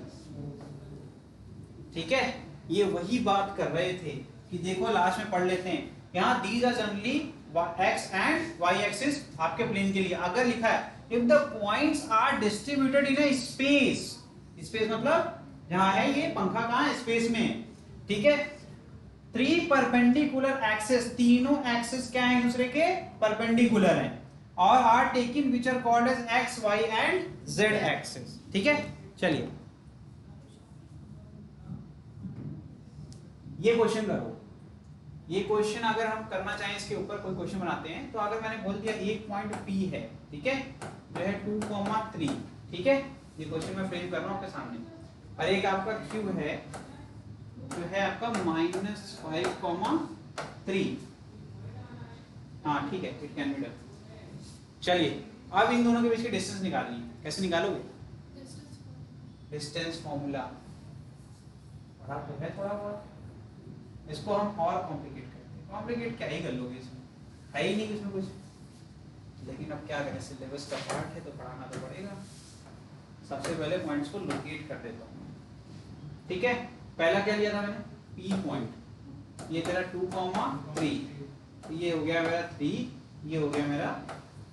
ठीक है। ये वही बात कर रहे थे कि देखो लास्ट में पढ़ लेते हैं, यहां these are generally x and y axis आपके प्लेन के लिए। अगर लिखा है if the points are distributed in a space, space मतलब जहां है ये पंखा, कहां है? स्पेस में, ठीक है। 3 परपेंडिकुलर एक्सिस, तीनों एक्सिस क्या है? दूसरे के परपेंडिकुलर हैं, और are taking which are called as X, Y and Z axis, ठीक है। चलिए ये क्वेश्चन करो। ये क्वेश्चन अगर हम करना चाहें, इसके ऊपर कोई क्वेश्चन बनाते हैं, तो अगर मैंने बोल दिया एक पॉइंट P है, ठीक है, जो है 2,3, ठीक है। ये क्वेश्चन मैं फ्रेम कर रहा हूं आपके सामने, और एक आपका Q है जो है आपका -5,3, हाँ ठीक है, इट कैन बी डन। चलिए अब इन दोनों के बीच की डिस्टेंस निकालनी है। कैसे निकालोगे? डिस्टेंस फॉर्मूला पढ़ा तो है थोड़ा बहुत, इसको हम और कॉम्प्लिकेट करते हैं। कॉम्प्लिकेट क्या ही कर लोगे, इसमें है ही नहीं इसमें कुछ, लेकिन अब क्या करें, सिलेबस का पार्ट है तो पढ़ाना तो पड़ेगा। सबसे पहले पॉइंट्स को लोकेट कर देता हूँ, ठीक है। पहला क्या लिया था मैंने? P पॉइंट, ये तेरा 2,3, ये हो गया मेरा 3, ये हो गया मेरा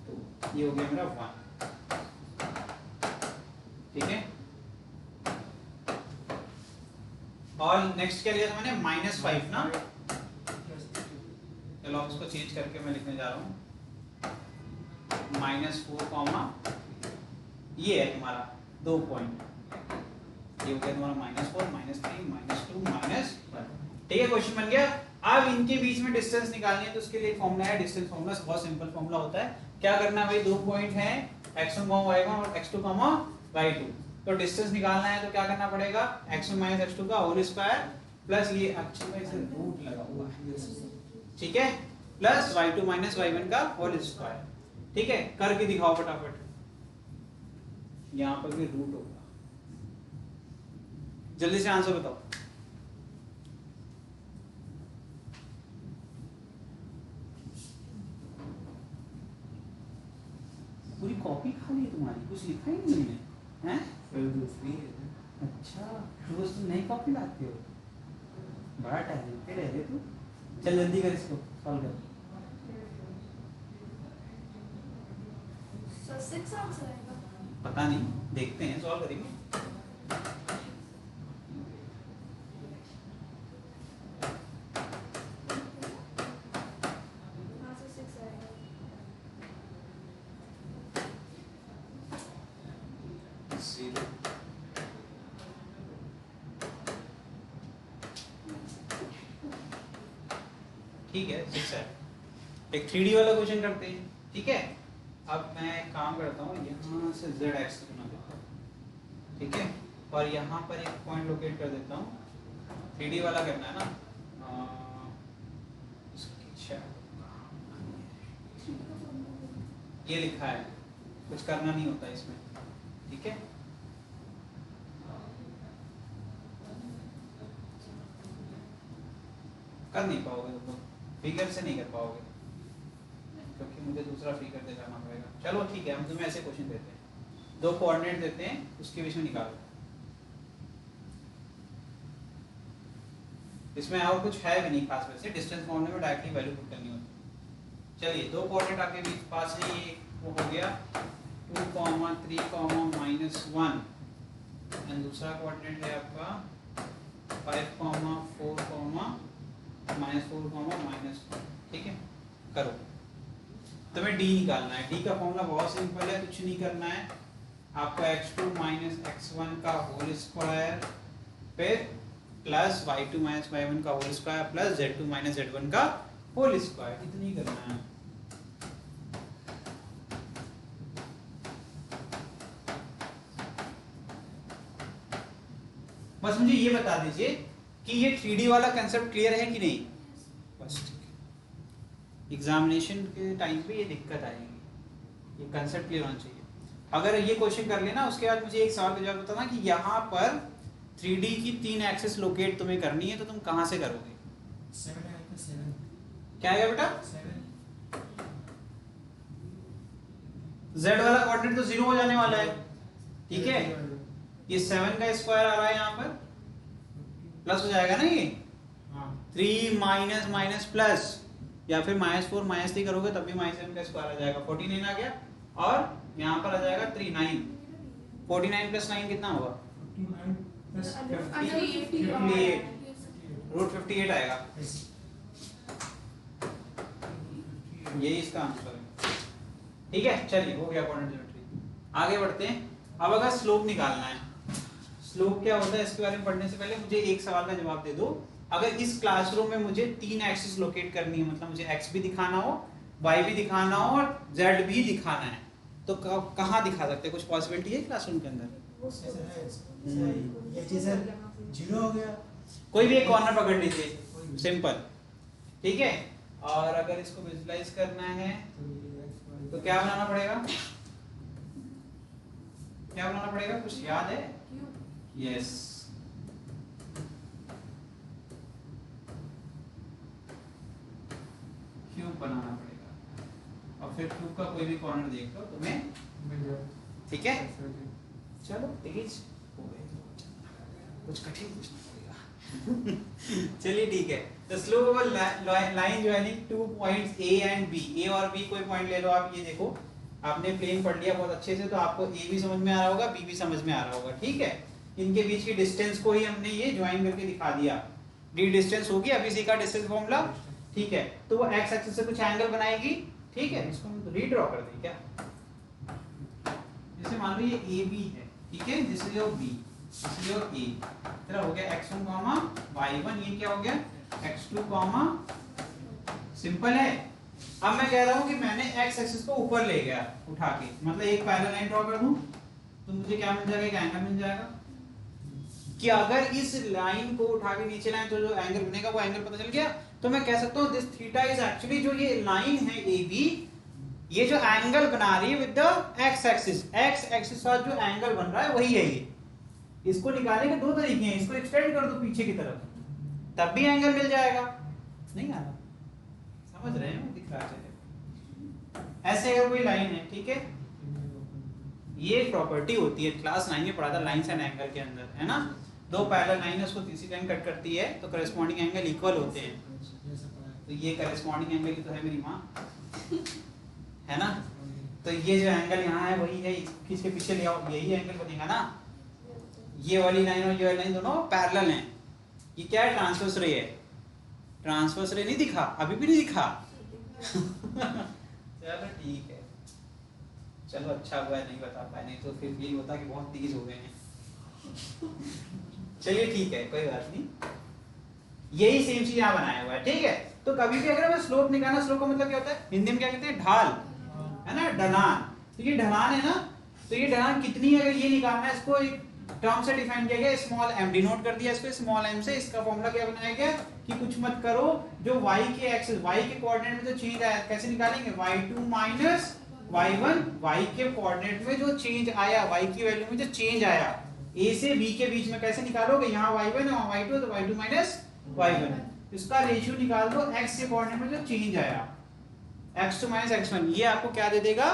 2, ये हो गया मेरा 1, ठीक है। और नेक्स्ट क्या लिया था मैंने? -5 ना। चलो अब इसको चेंज करके मैं लिखने जा रहा हूँ -4, ये है तुम्हारा 2 पॉइंट, ये हो गया तुम्हारा -4, -3, -2, -1, ठीक है। क्वेश्चन बन गया। अब इनके बीच में डिस्टेंस निकालनी है, तो उसके लिए फॉर्मूला है डिस्टेंस फॉर्मूला। बहुत सिंपल फॉर्मूला होता है। क्या करना है भाई? 2 पॉइंट हैं x1, y1 और x2, y2। तो डिस्टेंस निकालना है तो क्या करना पड़ेगा? x1 - x2 का होल स्क्वायर प्लस ये एक्चुअल में इसे रूट लगा हुआ है, ठीक है, प्लस y2 - y1 का होल स्क्वायर, ठीक है। करके दिखाओ फटाफट। यहां पर भी रूट होगा, जल्दी से आंसर बताओ। पूरी कॉपी खाली है तुम्हारी, कुछ लिखा ही नहीं है, हैं? दूसरी है। अच्छा, रोज तुम नई कॉपी लाते हो, बड़ा टैलेंटेड है रे तू। चल जल्दी कर, इसको सॉल्व कर। सर 6 आंसर आएगा। पता नहीं, देखते हैं, सॉल्व करेंगे। हाँ सर 6 आएगा। ठीक है 6 है। एक 3D वाला क्वेश्चन करते हैं, ठीक है। अब मैं एक काम करता हूँ, यहाँ से z एक्सिस बना देता हूँ, ठीक है, और यहाँ पर एक पॉइंट लोकेट कर देता हूँ। 3D वाला करना है ना, ये लिखा है, कुछ करना नहीं होता इसमें, ठीक है। कर नहीं पाओगे तो फिगर से नहीं कर पाओगे, क्योंकि मुझे दूसरा फिगर दिखाना पड़ेगा। चलो ठीक है, हम तुम्हें ऐसे क्वेश्चन देते हैं, 2 कोऑर्डिनेट देते हैं, उसके बीच में निकालो। इसमें और कुछ है भी नहीं खास, वैसे डिस्टेंस फॉर्मूले में डायरेक्टली वैल्यू पुट करनी होती है। चलिए 2 कोऑर्डिनेट आपके बीच पास है, ये वो हो गया 2, 3, -1 एंड दूसरा कोऑर्डिनेट है आपका 5, 4, -4, -1, ठीक है। करो, तुम्हें d निकालना है। d का फॉर्मूला बहुत सिंपल है, कुछ नहीं करना है आपको, x2 - x1 का होल स्क्वायर फिर प्लस y2 - y1 का whole square plus z2 - z1 का होल स्क्वायर, इतना ही करना है। बस मुझे ये बता दीजिए कि ये 3D वाला कंसेप्ट क्लियर है कि नहीं, बस ठीक है। एग्जामिनेशन के टाइम पे ये दिक्कत आएगी, ये कंसेप्ट क्लियर होना चाहिए। अगर ये क्वेश्चन कर लेना, उसके बाद मुझे एक सवाल का जवाब बताना कि यहाँ पर 3D की 3 एक्सिस लोकेट तुम्हें करनी है, तो तुम कहाँ से करोगे? 7 आएगा, 7 क्या आएगा बेटा? 7 z वाला कोऑर्डिनेट तो 0 हो जाने वाला है, ठीक है। ये 7 का स्क्वायर आ रहा है, यहाँ पर प्लस हो जाएगा ना, ये 3 माइनस माइनस प्लस, या फिर -4 -3 करोगे तब भी -7 का स्क्वायर आ जाएगा, 49 आ गया, और यहाँ पर आ जाएगा 3 9, 49 प्लस 9 कितना होगा? 59 प्लस 58, √58 आएगा, यही इसका आंसर है, ठीक है। चलिए हो गया कोऑर्डिनेट ज्योमेट्री, आगे बढ़ते हैं। अब अगर स्लोप निकालना है, स्लोप क्या होता है इसके बारे में पढ़ने से पहले मुझे एक सवाल का जवाब दे दो। अगर इस क्लासरूम में मुझे 3 एक्सिस लोकेट करनी है, मतलब मुझे x भी दिखाना हो, y भी दिखाना हो और z भी दिखाना है, तो कहाँ दिखा सकते हैं? कुछ पॉसिबिलिटी है क्लासरूम के अंदर? ये चीज 0 हो गया, कोई भी एक कॉर्नर पकड़ लीजिए, सिंपल, ठीक है। और अगर इसको विजुलाइज करना है तो क्या बनाना पड़ेगा? क्या बनाना पड़ेगा? कुछ याद है? यस, क्यूब बनाना पड़ेगा, और फिर क्यूब का कोई भी कॉर्नर देख लो तुम्हें, ठीक है। चलो तेज हो गए, कुछ कठिन पूछना पड़ेगा। चलिए ठीक है, तो slope of line joining 2 points A and B, A और B कोई पॉइंट ले लो आप। ये देखो आपने प्लेन पढ़ लिया बहुत अच्छे से, तो आपको A भी समझ में आ रहा होगा, B भी समझ में आ रहा होगा, ठीक है। इनके बीच की डिस्टेंस को ही हमने ये ज्वाइन करके दिखा दिया, d डिस्टेंस होगी, अभी सीखा डिस्टेंस फॉर्मूला, ठीक है। तो वो x एक्सिस से कुछ एंगल बनाएगी, ठीक है। इसको हम रीड्रॉ कर दें क्या? जैसे मान लो ये AB है, ठीक है, this is your B, this is your A, तेरा हो गया x1, y1, ये क्या हो गया x2, सिंपल है। अब मैं कह रहा हूं कि मैंने x एक्सिस को ऊपर ले गया उठा के, मतलब एक पैरेलल लाइन ड्रॉ कर दूं, तो मुझे क्या मिल जाएगा? एक एंगल मिल जाएगा। कि अगर इस लाइन को उठा के नीचे लाइन तो जो एंगल बनेगा वो एंगल पता चल गया, तो मैं कह सकता हूं दिस थीटा इज एक्चुअली, जो ये लाइन है AB, ये जो एंगल बना रही है with the x axis, x axis का जो एंगल बन रहा है वही है ये। इसको निकालने के 2 तरीके हैं, इसको एक्सटेंड कर दो पीछे की तरफ, तब भी एंगल मिल जाएगा। नहीं आ रहा, समझ रहे हैं? दिख रहा है ऐसे। अगर कोई लाइन है, ठीक है, ये एक प्रॉपर्टी होती है, क्लास 9 में पढ़ा था लाइंस एंड एंगल के अंदर, है ना। 2 पैरेलल लाइन है, उसको तीसरी लाइन कट करती है तो करेस्पॉन्डिंग एंगल इक्वल होते हैं, तो ये करेस्पॉन्डिंग एंगल ही तो है मेरी माँ, है ना। तो ये जो एंगल यहाँ है वही है, इसके पीछे ले आओ, यही एंगल बनेगा ना। ये वाली लाइन और ये वाली लाइन दोनों पैरेलल हैं। ये क्या है? ट्रांसवर्स रे है। ट्रांसवर्स रे नहीं दिखा, अभी भी नहीं दिखा। चलो ठीक है, चलो अच्छा हुआ है नहीं बता पाए, नहीं तो फिर यही होता कि बहुत तेज हो गए हैं। चलिए ठीक है, कोई बात नहीं, यही सेम चीज यहाँ बनाया हुआ है, ठीक है। तो कभी भी अगर हमें स्लोप निकालना, स्लोप का मतलब क्या होता है हिंदी में क्या कहते हैं, ढाल, है ना, ढलान। तो ये ढलान है ना, तो ये ढलान कितनी है अगर ये निकालना है, इसको एक टर्म से डिफाइन किया गया, स्मॉल एम, डिनोट कर दिया इसको स्मॉल एम से। इसका फॉर्मूला क्या बनाया गया कि कुछ मत करो, जो y के एक्सिस, y के कोऑर्डिनेट में जो चेंज आया कैसे निकालेंगे, y2 माइनस y1, y के कोऑर्डिनेट में जो चेंज आया, y की वैल्यू में जो चेंज आया a से b के बीच में कैसे निकालोगे, यहाँ y1 है वहाँ y2, तो y2 माइनस y1, इसका रेशियो निकाल दो x के कोऑर्डिनेट में जो चेंज आया, x2 माइनस x1, ये आपको क्या दे देगा,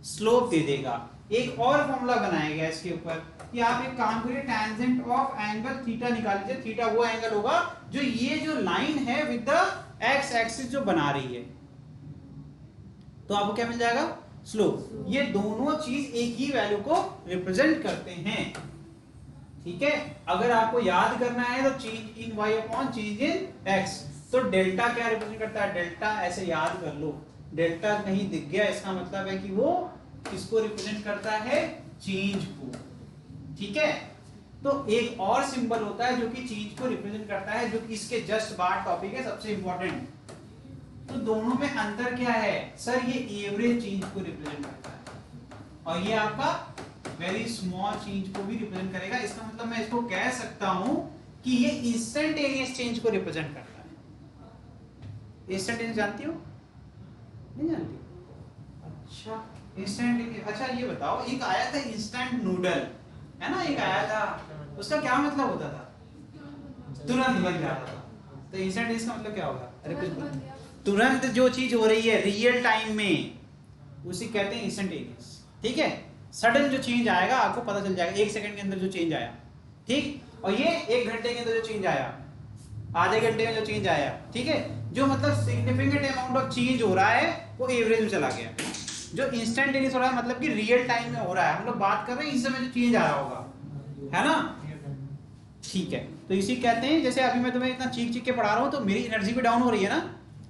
स्लोप दे देगा। एक और फॉर्मूला बनाया गया इसके ऊपर कि आप एक काम करिए, टेंजेंट ऑफ एंगल थीटा निकाल लीजिए। थीटा वो एंगल होगा जो ये जो लाइन है विद द एक्स एक्सिस जो बना रही है, तो आपको क्या मिल जाएगा, स्लोप। ये दोनों चीज एक ही वैल्यू को रिप्रेजेंट करते हैं, ठीक है। अगर आपको याद करना है तो change in y upon change in x, तो डेल्टा क्या रिप्रेजेंट करता है, डेल्टा ऐसे याद कर लो, डेल्टा कहीं दिख गया इसका मतलब है कि वो किसको रिप्रेजेंट करता है, चेंज को, ठीक है। तो एक और सिंबल होता है जो कि चेंज को रिप्रेजेंट करता है, जो कि इसके जस्ट बाद टॉपिक है सबसे इंपॉर्टेंट। तो दोनों में अंतर क्या है सर, ये एवरेज चेंज को रिप्रेजेंट करता है और ये आपका वेरी स्मॉल चेंज को भी रिप्रेजेंट करेगा। इसका मतलब मैं इसको कह सकता हूं कि ये इंस्टेंटेनियस चेंज को रिप्रेजेंट करता है। इंस्टेंटेनियस जानती हो, नहीं जानती? अच्छा इंस्टेंटेनियस, अच्छा ये बताओ, एक आया था इंस्टेंट नूडल, है ना, एक आया था, उसका क्या मतलब होता था, तुरंत बन जाता था। तो इंस्टेंटेनियस का मतलब क्या होगा, अरे कुछ तुरंत जो चीज हो रही है रियल टाइम में, उसे कहते हैं इंस्टेंटेनियस, ठीक है। सडन जो चेंज आएगा आपको पता चल जाएगा, 1 सेकंड के अंदर जो चेंज आया, ठीक। और ये 1 घंटे के अंदर जो चेंज आया, आधे घंटे में जो चेंज आया, ठीक है, जो मतलब सिग्निफिकेंट अमाउंट ऑफ चेंज हो रहा है वो एवरेज में चला गया। जो इंस्टेंटेनियस हो रहा है मतलब कि रियल टाइम में हो रहा है, हम लोग बात कर रहे हैं इस समय जो चेंज आ रहा होगा, है ना, ठीक है। तो इसी कहते हैं, जैसे अभी मैं तुम्हें इतना चीख चीख के पढ़ा रहा हूँ तो मेरी एनर्जी भी डाउन हो रही है ना,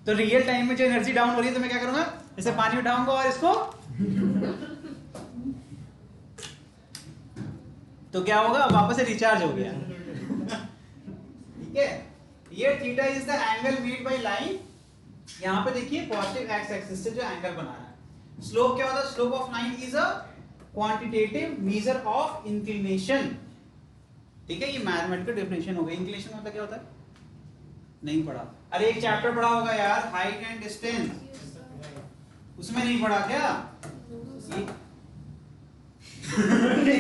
तो रियल टाइम में जो एनर्जी डाउन हो रही है तो मैं क्या करूंगा, जैसे पानी उठाऊंगा और इसको तो क्या होगा, वापस से रिचार्ज हो गया, ठीक है। ये theta is the angle made by line, यहाँ पे देखिए पॉजिटिव एक्स एक्सिस से जो एंगल बना है। स्लोप क्या होता है, slope of line is a quantitative measure of inclination, ठीक है। ये मैथमेटिकल डेफिनेशन हो गई। इंक्लिनेशन मतलब क्या होता है, नहीं पढ़ा, अरे एक चैप्टर पढ़ा होगा यार, हाइट एंड डिस्टेंस, उसमें नहीं पढ़ा क्या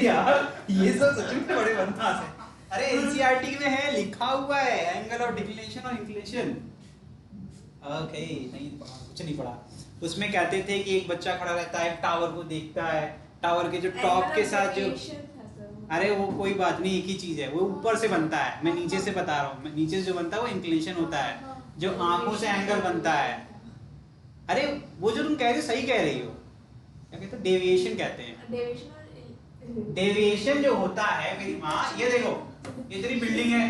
यार ये सब सच में बड़े बदमाश है। अरे एनसीईआरटी में है, लिखा हुआ है एंगल ऑफ डिक्लिनेशन और इंक्लिनेशन, ओके नहीं पढ़ा, कुछ नहीं पढ़ा। उसमें कहते थे कि एक बच्चा खड़ा रहता है, टावर को देखता है, टावर के जो टॉप के साथ जो, अरे वो कोई बात नहीं, एक ही चीज है, वो ऊपर से बनता है, मैं नीचे से बता रहा हूँ, मैं नीचे से जो बनता है वो इंक्लिनेशन होता है, जो आंखों से एंगल बनता है। अरे वो जो तुम कह रहे हो सही कह रही हो, क्या कहते हैं, डेविएशन कहते हैं। डेविएशन जो होता है मेरी माँ, ये देखो ये तेरी बिल्डिंग है,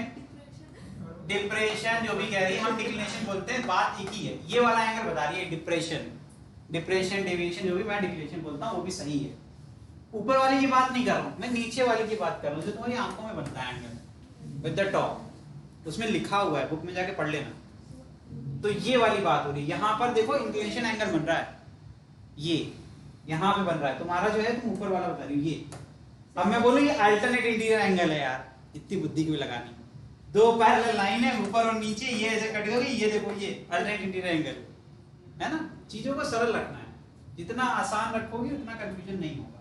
डिप्रेशन जो भी कह रही है, हम डिक्लिनेशन बोलते हैं, बात एक ही है, ये वाला एंगल बता रही है डिप्रेशन, डिप्रेशन डेविएशन जो भी, मैं डिक्लिनेशन बोलता हूँ वो भी सही है। ऊपर वाली की बात नहीं कर रहा हूँ मैं, नीचे वाली की बात कर रहा हूँ, जो तुम्हारी आंखों में बनता है एंगल विद द टॉप, उसमें लिखा हुआ है, बुक में जाके पढ़ लेना। तो ये वाली बात हो रही है, यहाँ पर देखो इंक्लिनेशन एंगल बन रहा है, ये यहाँ पे बन रहा है, तुम्हारा जो है तुम ऊपर वाला बता रही हो ये। अब मैं बोलूँ ये अल्टरनेट इंटीरियर एंगल है यार, इतनी बुद्धि क्यों लगानी, दो पैरेलल लाइन है ऊपर और नीचे, ये ऐसे कट गई, ये देखो ये अल्टरनेट इंटीरियर एंगल है ना। चीजों को सरल रखना है, जितना आसान रखोगे उतना कंफ्यूजन नहीं होगा।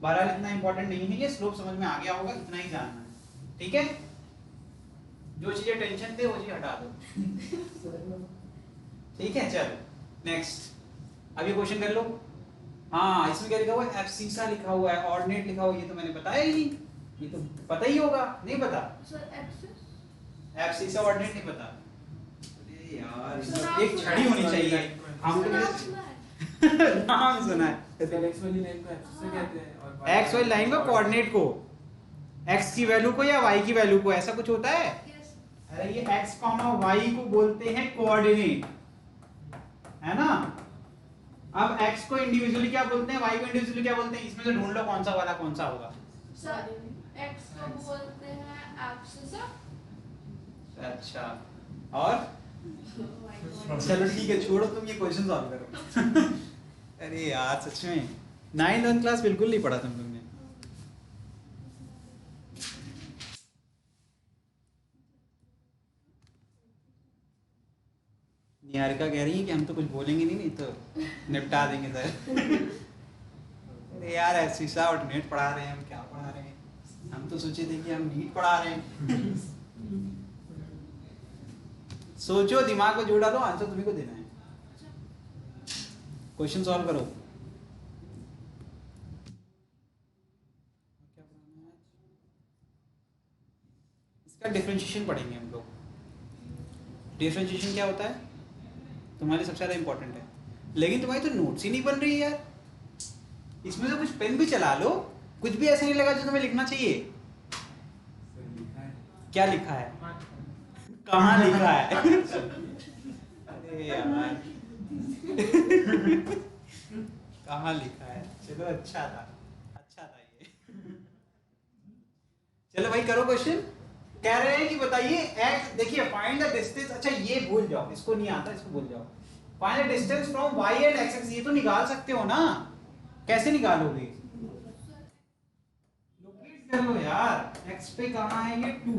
बहरहाल इतना इंपॉर्टेंट नहीं है, ये स्लोप समझ में आ गया होगा, इतना ही जानना है, ठीक है। जो चीजें टेंशन थे वो चीज हटा दो, ठीक है। चलो नेक्स्ट, अब ये क्वेश्चन कर लो। हाँ इसमें क्या लिखा हुआ है, एब्सिसा लिखा हुआ है, ऑर्डिनेट लिखा हुआ है, ये तो मैंने बताया ही नहीं, ये तो पता ही होगा, नहीं पता एब्सिसा ऑर्डिनेट नहीं पता, अरे यार एक छड़ी होनी चाहिए, हम नाम सुना है। एक्स वाली लाइन को एक्सिस से कहते हैं और एक्स वाली लाइन को कोऑर्डिनेट को, एक्स की वैल्यू को या वाई की वैल्यू को, ऐसा कुछ होता है। अरे ये एक्स कॉमा वाई को बोलते हैं कोऑर्डिनेट, है ना। अब x को इंडिविजुअली क्या बोलते हैं, y को इंडिविजुअली क्या बोलते हैं, इसमें से ढूंढ लो कौन सा वाला कौन सा होगा। सर x को बोलते हैं एब्सिसा, अच्छा, और चलो ठीक है, छोड़ो तुम ये क्वेश्चन सॉल्व करो। अरे यार सच में 9th क्लास बिल्कुल नहीं पढ़ा तुमने। निहारिका कह रही है कि हम तो कुछ बोलेंगे नहीं तो निपटा देंगे सर। अरे यार शीशा और नेट पढ़ा रहे हैं, हम क्या पढ़ा रहे हैं, हम तो सोचे थे कि हम नीट पढ़ा रहे हैं। सोचो, दिमाग में जोड़ डालो, आंसर तुम्ही को देना है। क्वेश्चन सॉल्व करो। इसका डिफरेंशिएशन पढ़ेंगे हम लोग। डिफरेंशिएशन क्या होता है तुम्हारे सबसे ज्यादा इंपॉर्टेंट है, लेकिन तुम्हारी तो नोट्स ही नहीं बन रही यार। इसमें से कुछ पेन भी चला लो, कुछ भी ऐसा नहीं लगा जो तुम्हें लिखना चाहिए। क्या लिखा है, कहाँ लिखा है? अरे यार कहाँ लिखा है? चलो अच्छा था ये। चलो भाई करो क्वेश्चन। कह रहे हैं कि बताइए x, देखिए फाइंड द डिस्टेंस। अच्छा ये भूल जाओ, इसको नहीं आता, इसको भूल जाओ। Find the distance from y and x। ये तो निकाल सकते हो ना, कैसे निकालोगे? लोकेट कर लो यार। x पे कहाँ है ये 2,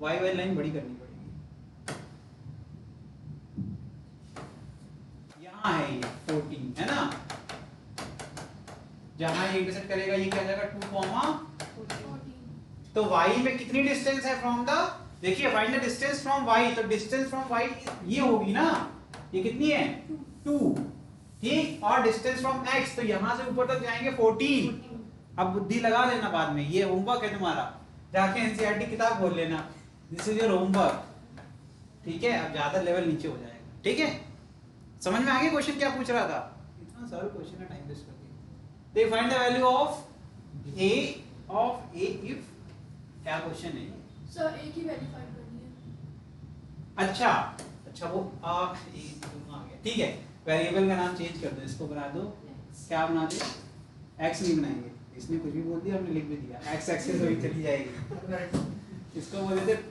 y वाली लाइन बड़ी करनी पड़ेगी। यहाँ है ये 14 है ना, जहां ये इंटरसेक्ट करेगा ये क्या जाएगा 2, तो y में कितनी डिस्टेंस है फ्रॉम द, देखिए find the distance from y, तो डिस्टेंस फ्रॉम y ये होगी ना, ये कितनी है 2, ठीक। और डिस्टेंस फ्रॉम x, तो यहां से ऊपर तक जाएंगे 14। अब बुद्धि लगा लेना बाद में, ये होमवर्क है तुम्हारा, जाके एनसीईआरटी किताब खोल लेना, दिस इज योर होमवर्क, ठीक है। अब ज्यादा लेवल नीचे हो जाएगा, ठीक है। समझ में आ गया क्वेश्चन क्या पूछ रहा था? इतना सरल क्वेश्चन है, टाइम वेस्ट कर दिया। They find the value of a if, क्या क्वेश्चन है सर एक ही वैल्यू फाइंड करनी है। अच्छा वो आ गया, ठीक है। वेरिएबल का नाम चेंज कर दो, इसको बना दो, क्या बना दो? x नहीं बनाएंगे, इसने कुछ भी बोल दिया, हमने लिख भी दिया, x एक्सिस वही चली जाएगी। इसको बोल देते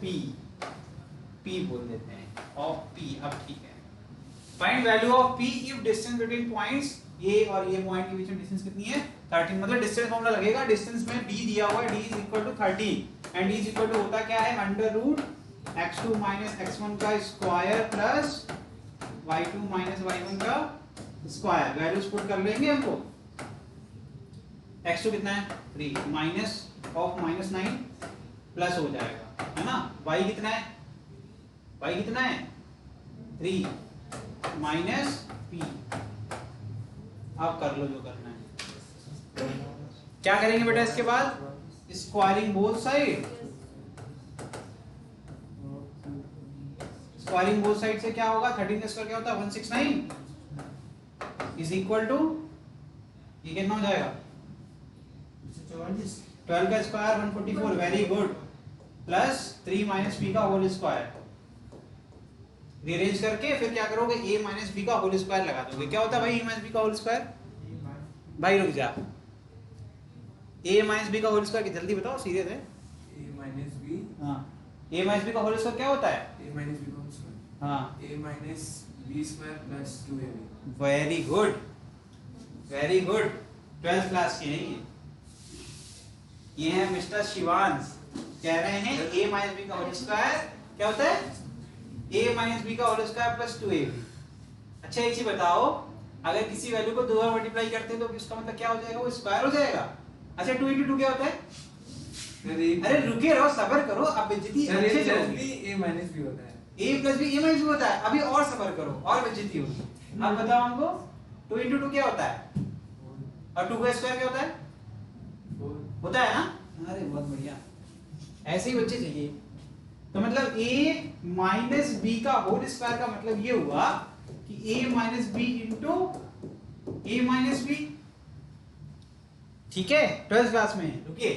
p बोल देते हैं ऑफ p। अब ठीक है, find value of p if distance between points a और a पॉइंट के बीच में डिस्टेंस कितनी है 13। मतलब डिस्टेंस फॉर्मूला लगेगा, डिस्टेंस में d दिया हुआ है, d is equal to 13 and d is equal to होता क्या है under root x2 minus x1 का square plus y2 minus y1 का स्क्वायर। वैल्यूज पुट कर लेंगे हमको। x2 कितना है 3 माइनस ऑफ माइनस 9 प्लस हो जाएगा, है ना। y कितना है 3 माइनस p। अब कर लो जो करना है। क्या करेंगे बेटा इसके बाद? Squaring both side. Squaring both side से क्या होगा 13 का स्क्वायर क्या होता है 169 इज इक्वल टू, ये कितना हो जाएगा 12 का square 144, very good, plus 3 minus b का होल स्क्वायर। रीअरेंज करके फिर क्या करोगे a माइनस b का होल स्क्वायर लगा दोगे। क्या होता है भाई a माइनस b का होल स्क्वायर? भाई रुक जा, a माइनस b का होल स्क्वायर जल्दी बताओ, सीरियस है। a माइनस b, हाँ a माइनस b का होल स्क्वायर क्या होता है? a माइनस b का होल स्क्वायर, हाँ a minus b square plus 2ab। Very good, very good. 12th class के हैं ये हैं मिस्टर शिवांश, कह रहे हैं a माइनस b का होल स्क्वायर क्या होता है? a माइनस b का होल स्क्वायर प्लस 2ab। अच्छा एक चीज बताओ, अगर किसी वैल्यू को 2 बार मल्टीप्लाई करते हैं तो उसका मतलब क्या हो जाएगा? वो स्क्वायर हो जाएगा। अच्छा 2 into 2 क्या होता है? अरे रुके रहो, सब्र करो, अब बेइज्जती अच्छे से होगी। a माइनस b होता है, a plus b a minus b होता है। अभी और सब्र करो, और बेइज्जती होगी। अब बताओ हमको 2 into 2 क्या होता है? और 2 का स्क्वायर क्या होता है? होता है ना। अरे बहुत बढ़िया, ऐसे ही बच्चे चाहिए। तो मतलब a माइनस b का होल स्क्वायर का मतलब ये हुआ कि a minus b into a minus b, ठीक है। 12th क्लास में रुकिए,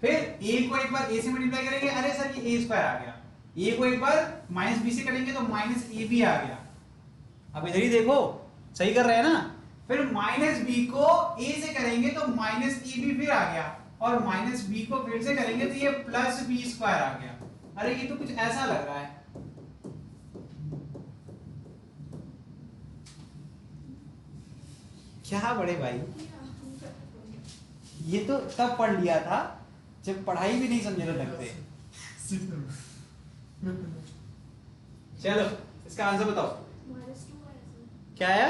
फिर a को एक बार a से मल्टीप्लाई करेंगे, अरे सर ये a स्क्वायर आ गया। a को एक बार माइनस b से करेंगे तो माइनस ab आ गया। अब इधर ही देखो, सही कर रहे हैं ना। फिर माइनस b को a से करेंगे तो माइनस ab फिर आ गया, और माइनस b को फिर से करेंगे तो ये प्लस b स्क्वायर आ गया। अरे ये तो कुछ ऐसा लग रहा है, क्या बड़े भाई, ये तो तब पढ़ लिया था जब पढ़ाई भी नहीं समझने लगते। चलो इसका आंसर बताओ क्या है।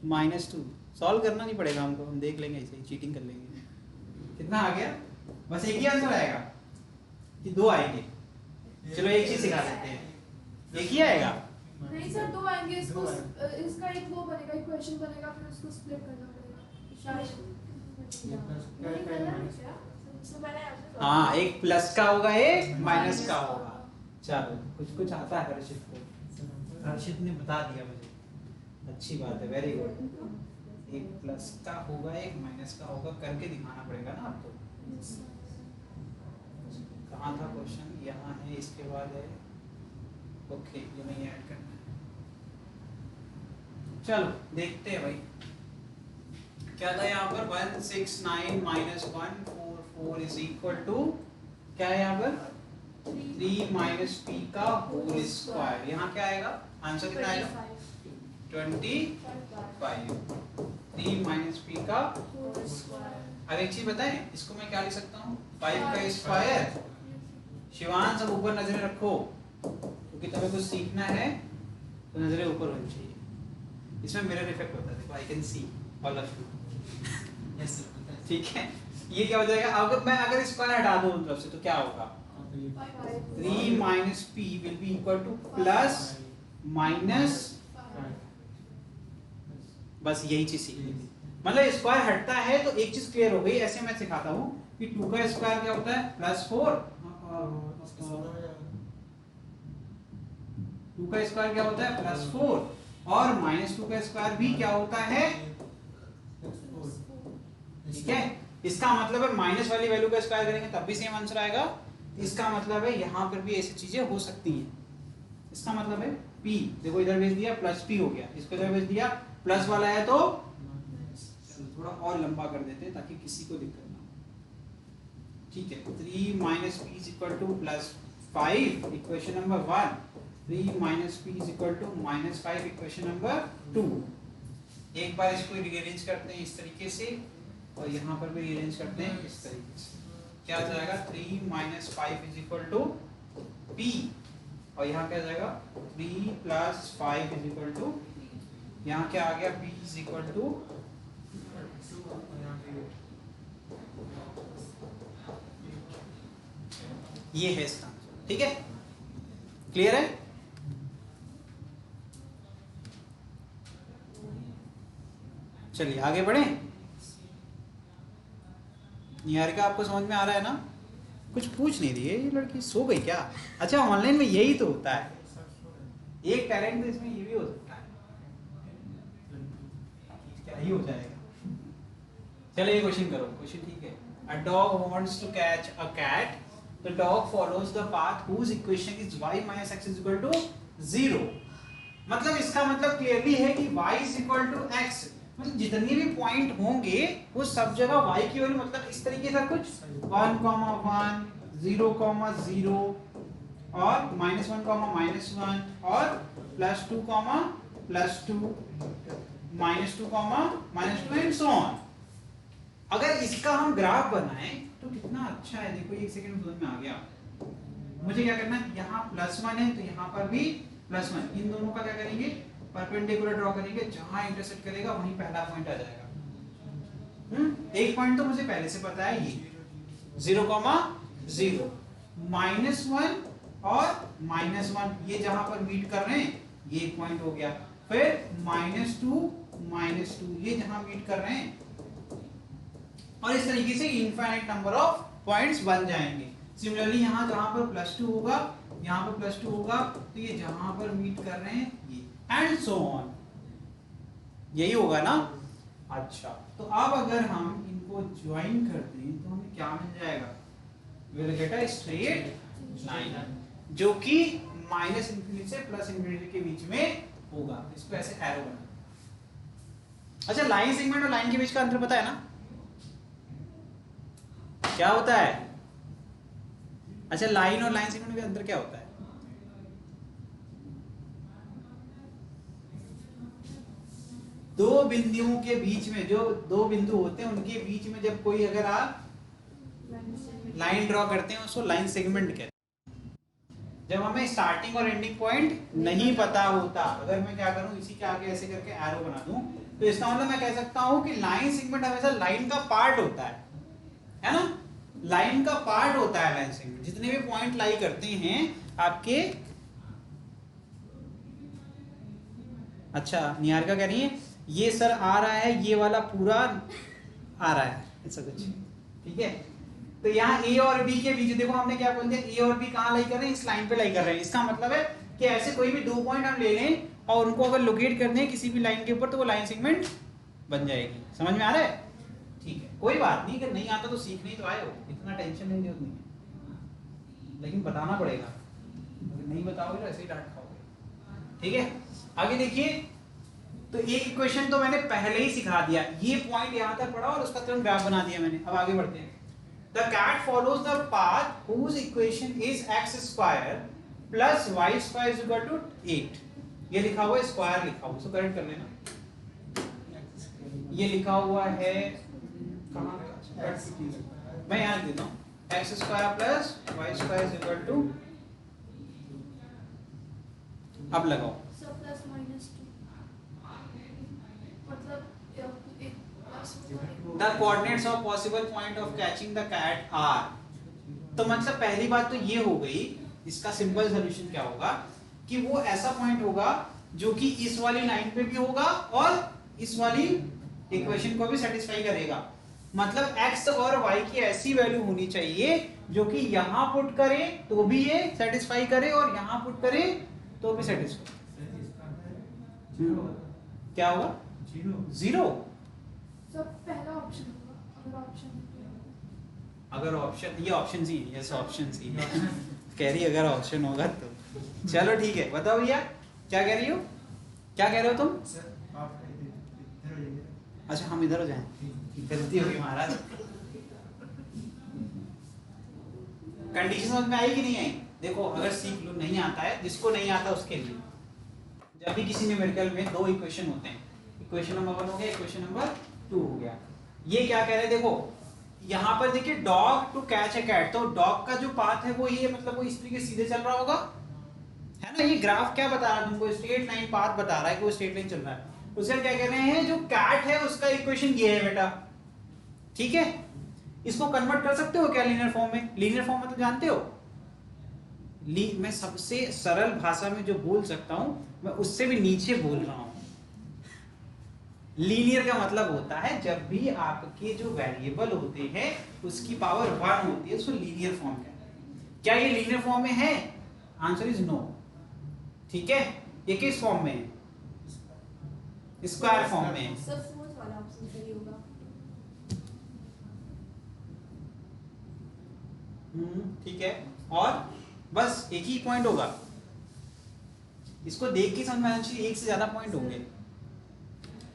-2 सॉल्व करना नहीं पड़ेगा हमको, हम देख लेंगे, ऐसे ही चीटिंग कर लेंगे। कितना आ गया, बस एक ही आंसर आएगा कि दो आएंगे। चलो एक चीज सिखा देते हैं, एक ही आएगा। नहीं सर, दो आएंगे। इसको इसका एक वो बनेगा, एक क्वेश्चन बनेगा, फिर उसको स्प्लिट करना पड़ेगा शायद। नहीं करना है क्या? तो मैंने आंसर हाँ, एक प्लस का होगा, एक माइनस का होगा। चलो कुछ कुछ आता है हर्षित को, हर्षित ने बता दिया मुझे, अच्छी बात है, वेरी गुड। एक प्लस का होगा, एक माइनस का होगा, करके दिखाना पड़ेगा ना आपको। कहाँ था क्वेश्चन, यहाँ है, इसके बाद है, ओके ये नहीं ऐड करना है। चलो देखते हैं भाई क्या था यहाँ पर। 169 - 144 इज इक्वल टू क्या है यहाँ पर, 3 माइनस पी का होल स्क्वायर। यहाँ क्या आएगा, आंसर कितना आएगा, 25। 3 माइनस पी का। अब एक चीज बताएं, इसको मैं क्या लिख सकता हूँ, 5 का स्क्वायर। शिवान सब ऊपर नजरें रखो, क्योंकि तुम्हें कुछ सीखना है तो नजरें ऊपर होनी चाहिए। इसमें मिरर इफेक्ट होता है, देखो I can see all of you, ठीक है। ये क्या हो जाएगा, अगर स्क्वायर हटा दूं तरफ से तो क्या होगा, 3 minus P will be equal two plus minus, बस यही चीज सीखनी थी। मतलब स्क्वायर हटता है तो एक चीज क्लियर हो गई। ऐसे मैं सिखाता हूँ कि 2 का स्क्वायर क्या होता है, +4। 2 का स्क्वायर क्या होता है, +4, और -2 का स्क्वायर भी क्या होता है, ठीक है। इसका मतलब है माइनस वाली वैल्यू का स्क्वायर करेंगे तब भी सेम आंसर आएगा। इसका मतलब है यहाँ पर भी ऐसी चीजें हो सकती हैं। इसका मतलब है p, देखो इधर भेज दिया +p हो गया, इसको इधर भेज दिया प्लस वाला है तो थोड़ा और लंबा कर देते हैं ताकि किसी को दिक्कत ना हो, ठीक है। 3 minus P is equal to +5, equation number 1। 3 minus P is equal to -5, equation number 2। एक बार इसको रीअरेंज करते हैं इस तरीके से, और यहाँ पर भी रीअरेंज करते हैं इस तरीके से। क्या आ जाएगा, 3 minus 5 is equal to p, और यहाँ क्या आ जाएगा, 3 प्लस 5 इज इक्वल टू, यहाँ क्या आ गया, p इज इक्वल टू, ये है इसका आंसर, ठीक है। क्लियर है। चलिए आगे बढ़े। निहारिका आपको समझ में आ रहा है ना, कुछ पूछ नहीं रही है ये लड़की, सो गई क्या। अच्छा ऑनलाइन में यही तो होता है, एक टैलेंट तो इसमें ये भी हो सकता है, क्या ही हो जाएगा। चलो ये क्वेश्चन करो, क्वेश्चन ठीक है। A dog wants to catch a cat. The dog follows the path whose equation is y minus x is equal to 0. मतलब इसका मतलब क्लियरली है कि y is equal to x, मतलब जितने भी पॉइंट होंगे वो सब जगह y की वैल्यू, मतलब इस तरीके से कुछ 1, 1, 0, 0 और -1, -1 और +2, +2 -2, -2 एंड सो ऑन। अगर इसका हम ग्राफ बनाएं तो कितना अच्छा है, देखो एक सेकंड समझ में आ गया। मुझे क्या करना है, यहाँ +1 है तो यहाँ पर भी +1, इन दोनों का क्या करेंगे, परपेंडिकुलर ड्रॉ करेंगे, जहां इंटरसेक्ट करेगा वहीं पहला पॉइंट आ जाएगा। एक पॉइंट तो मुझे पहले से पता है, ये 0, 0, -1 और -1, ये जहां पर मीट कर रहे हैं ये एक पॉइंट हो गया। फिर -2, -2, ये जहां मीट कर रहे हैं, और इस तरीके से इनफाइनाइट नंबर ऑफ पॉइंट्स बन जाएंगे। सिमिलरली यहाँ जहां पर +2 होगा, यहाँ पर +2 होगा, तो ये जहां पर मीट कर रहे हैं ये, एंड सो ऑन, यही होगा ना। अच्छा तो अब अगर हम इनको ज्वाइन करते हैं तो हमें क्या मिल जाएगा, will get a straight line जो कि -∞ से +∞ के बीच में होगा। इसको ऐसे एरो बना। अच्छा लाइन सेगमेंट और लाइन के बीच का अंतर पता है ना, क्या होता है। अच्छा लाइन और लाइन सेगमेंट में अंतर क्या होता है, दो बिंदुओं के बीच में, जो दो बिंदु होते हैं उनके बीच में जब कोई अगर आप लाइन ड्रॉ करते हैं उसको लाइन सेगमेंट कहते हैं। जब हमें स्टार्टिंग और एंडिंग पॉइंट नहीं पता होता, अगर मैं क्या करूं इसी के आगे ऐसे करके एरो बना दूं, तो इसका मतलब मैं कह सकता हूं कि लाइन सेगमेंट हमेशा लाइन का पार्ट होता है ना, लाइन का पार्ट होता है लाइन सेगमेंट। जितने भी पॉइंट लाई करते हैं आपके, अच्छा निहारिका कह रही है ये सर आ रहा है, ये वाला पूरा आ रहा है ऐसा कुछ, ठीक है। तो यहाँ ए और बी के बीच देखो हमने क्या बोल दिया, ए और बी कहाँ लाई कर रहे हैं, इस लाइन पे लाई कर रहे हैं। इसका मतलब है कि ऐसे कोई भी दो पॉइंट हम ले लें और उनको अगर लोकेट करने हैं किसी भी लाइन के ऊपर तो वो लाइन सेगमेंट बन जाएगी। समझ में आ रहा है? ठीक है, कोई बात नहीं, अगर नहीं आता तो सीखने ही तो आए हो, इतना टेंशन लेने की नहीं है, लेकिन बताना पड़ेगा, अगर नहीं बताओगे तो ऐसे ही डांट खाओगे। ठीक है, आगे देखिए। तो एक इक्वेशन तो मैंने पहले ही सिखा दिया, ये पॉइंट यहाँ तक पढ़ा और उसका तुरंत ग्राफ बना दिया मैंने। अब आगे बढ़ते हैं। The cat follows the path whose equation is x square plus y square is equal to 8। ये लिखा हुआ है, स्क्वायर लिखा हुआ, इसको करेक्ट कर लेना। ये लिखा हुआ है कहाँ, मैं यहाँ लिख देता हूँ, x square plus y square is equal to, अब लगाओ सब प्लस माइनस 2 मतलब The coordinates of possible point of catching the cat are। तो मतलब पहली बात तो ये हो गई, इसका सिंपल सोल्यूशन क्या होगा कि वो ऐसा पॉइंट होगा जो कि इस वाली लाइन पे भी होगा और इस वाली इक्वेशन को भी सेटिस्फाई करेगा। मतलब x और y की ऐसी वैल्यू होनी चाहिए जो कि यहाँ पुट करे तो भी ये सेटिस्फाई करे और यहाँ पुट करे तो भी सेटिस्फाई। क्या होगा? जीरो। सब पहला ऑप्शन होगा, अगर ऑप्शन अगर ऑप्शन, ये option C, yes option C कह रही अगर ऑप्शन होगा तो। चलो ठीक है, बताओ भैया क्या कह रही हो, क्या कह रहे हो तुम? अच्छा हम इधर हो जाएं, गलती होगी महाराज। कंडीशन समझ में आई कि नहीं आई? देखो अगर सीख लो, नहीं आता है, जिसको नहीं आता उसके लिए, जब भी किसी न्यूमेरिकल में दो इक्वेशन होते हैं, इक्वेशन नंबर 1 हो गया, इक्वेशन नंबर 2 हो गया। ये क्या कह रहे हैं, देखो यहाँ पर देखिए dog to catch a cat, तो डॉग का जो पाथ है वो ये, मतलब वो इस तरीके सीधे चल रहा होगा, है ना। ये ग्राफ क्या बता रहा है तुमको, स्ट्रेट लाइन पाथ बता रहा है कि वो स्ट्रेट लाइन चल रहा है। उसका क्या कह रहे हैं, जो कैट है उसका इक्वेशन ये है बेटा, ठीक है। इसको कन्वर्ट कर सकते हो क्या लीनियर फॉर्म में? लीनियर फॉर्म मतलब जानते हो, मैं सबसे सरल भाषा में जो बोल सकता हूं मैं उससे भी नीचे बोल रहा हूं। लीनियर का मतलब होता है जब भी आपके जो वेरिएबल होते हैं उसकी पावर 1 होती है, उसको लीनियर फॉर्म कहते हैं। क्या ये लीनियर फॉर्म में है? Answer is no. ठीक है, ये किस फॉर्म में है? स्क्वायर फॉर्म में है। सब फोर्थ वाला ऑप्शन सही होगा। ठीक है, और बस एक ही पॉइंट होगा, इसको देख के समझ में आना चाहिए, एक से ज्यादा पॉइंट होंगे।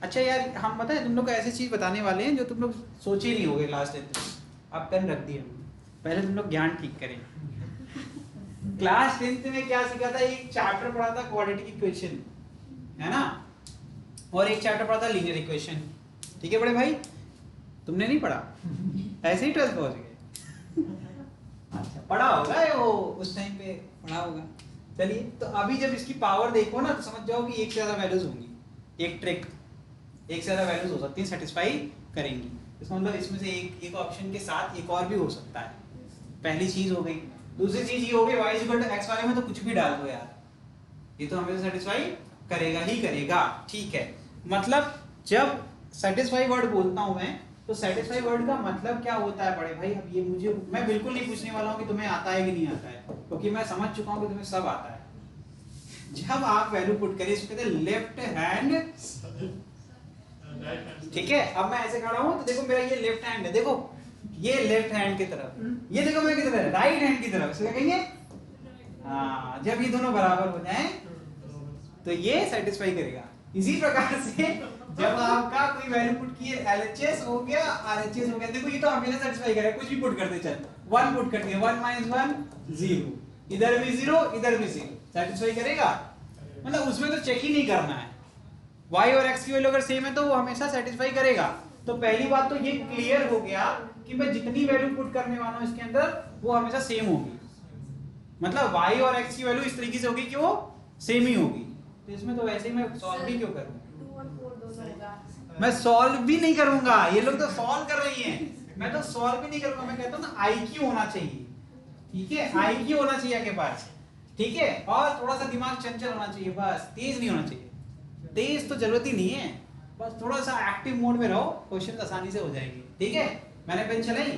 अच्छा यार, हम पता है तुम लोग को ऐसी चीज बताने वाले हैं जो तुम लोग सोचे नहीं होगे लास्ट टाइम। अब पेन रख दिए, पहले तुम लोग ज्ञान ठीक करें। क्लास 10th में क्या सीखा था, एक चैप्टर पढ़ा था क्वाड्रेटिक इक्वेशन, है ना, और एक चैप्टर पढ़ा था लीनियर इक्वेशन। ठीक है बड़े भाई, तुमने नहीं पढ़ा? ऐसे ही 12th पहुंच गए। अच्छा पढ़ा होगा वो, उस टाइम पे पढ़ा होगा। चलिए, तो अभी जब इसकी पावर देखो ना तो समझ जाओ कि एक से ज्यादा वैल्यूज होंगी। एक ट्रिक, एक से ज्यादा वैल्यूज हो सकती हैं, सेटिस्फाई करेंगी। इसका मतलब इसमें से एक ऑप्शन के साथ एक और भी हो सकता है। पहली चीज हो गई। दूसरी चीज ये हो गई y इक्वल टू x वाले में तो कुछ भी डाल दो यार, ये तो हमें सेटिस्फाई करेगा ही करेगा। ठीक है, मतलब जब सेटिस्फाई वर्ड बोलता हूं मैं, तो सेटिस्फाई वर्ड का मतलब क्या होता है बड़े भाई? अब ये मुझे, मैं बिल्कुल नहीं पूछने वाला हूं कि तुम्हें आता है कि नहीं आता है, क्योंकि मैं समझ चुका हूं कि तुम्हें सब आता है। जब आप वैल्यू पुट करें, इसको कहते हैं लेफ्ट हैंड। ठीक है, अब मैं ऐसे खड़ा हूं तो देखो मेरा ये लेफ्ट हैंड है, देखो ये लेफ्ट हैंड की तरफ, ये देखो मैं किधर है, राइट हैंड की तरफ। इसलिए कहेंगे हाँ, जब ये दोनों बराबर हो जाएं तो ये सेटिस्फाई करेगा। इसी प्रकार से जब आपका कोई वैल्यू पुट किए, LHS हो गया, RHS हो गया, देखो ये तो हमेशा सेटिस्फाई करेगा, कुछ भी पुट करते चल। 1 पुट कर दिया, 1 - 1 0, इधर भी 0 इधर भी 0, सेटिस्फाई करेगा। मतलब उसमें तो चेक ही नहीं करना है, y और x की वैल्यू अगर सेम है तो वो हमेशा सेटिस्फाई करेगा। तो पहली बात तो ये क्लियर हो गया कि मैं जितनी वैल्यू पुट करने वाला हूं इसके अंदर वो हमेशा सेम होगी, मतलब y और x की वैल्यू इस तरीके से होगी कि वो सेम ही होगी। तो इसमें तो वैसे ही मैं सॉल्व भी क्यों करूं, 2 और 4 दोनों होगा। मैं सॉल्व भी नहीं करूंगा, ये लोग तो सॉल्व कर रही हैं, मैं तो सॉल्व भी नहीं करूंगा। मैं कहता हूं ना IQ होना चाहिए, ठीक है, IQ होना चाहिए आपके पास, ठीक है, और थोड़ा सा दिमाग चंचल होना चाहिए, बस तेज नहीं होना चाहिए। तेज तो जरूरत ही नहीं है, बस थोड़ा सा एक्टिव मोड में रहो, क्वेश्चन आसानी से हो जाएंगे, ठीक है। मैंने पेन चलाई,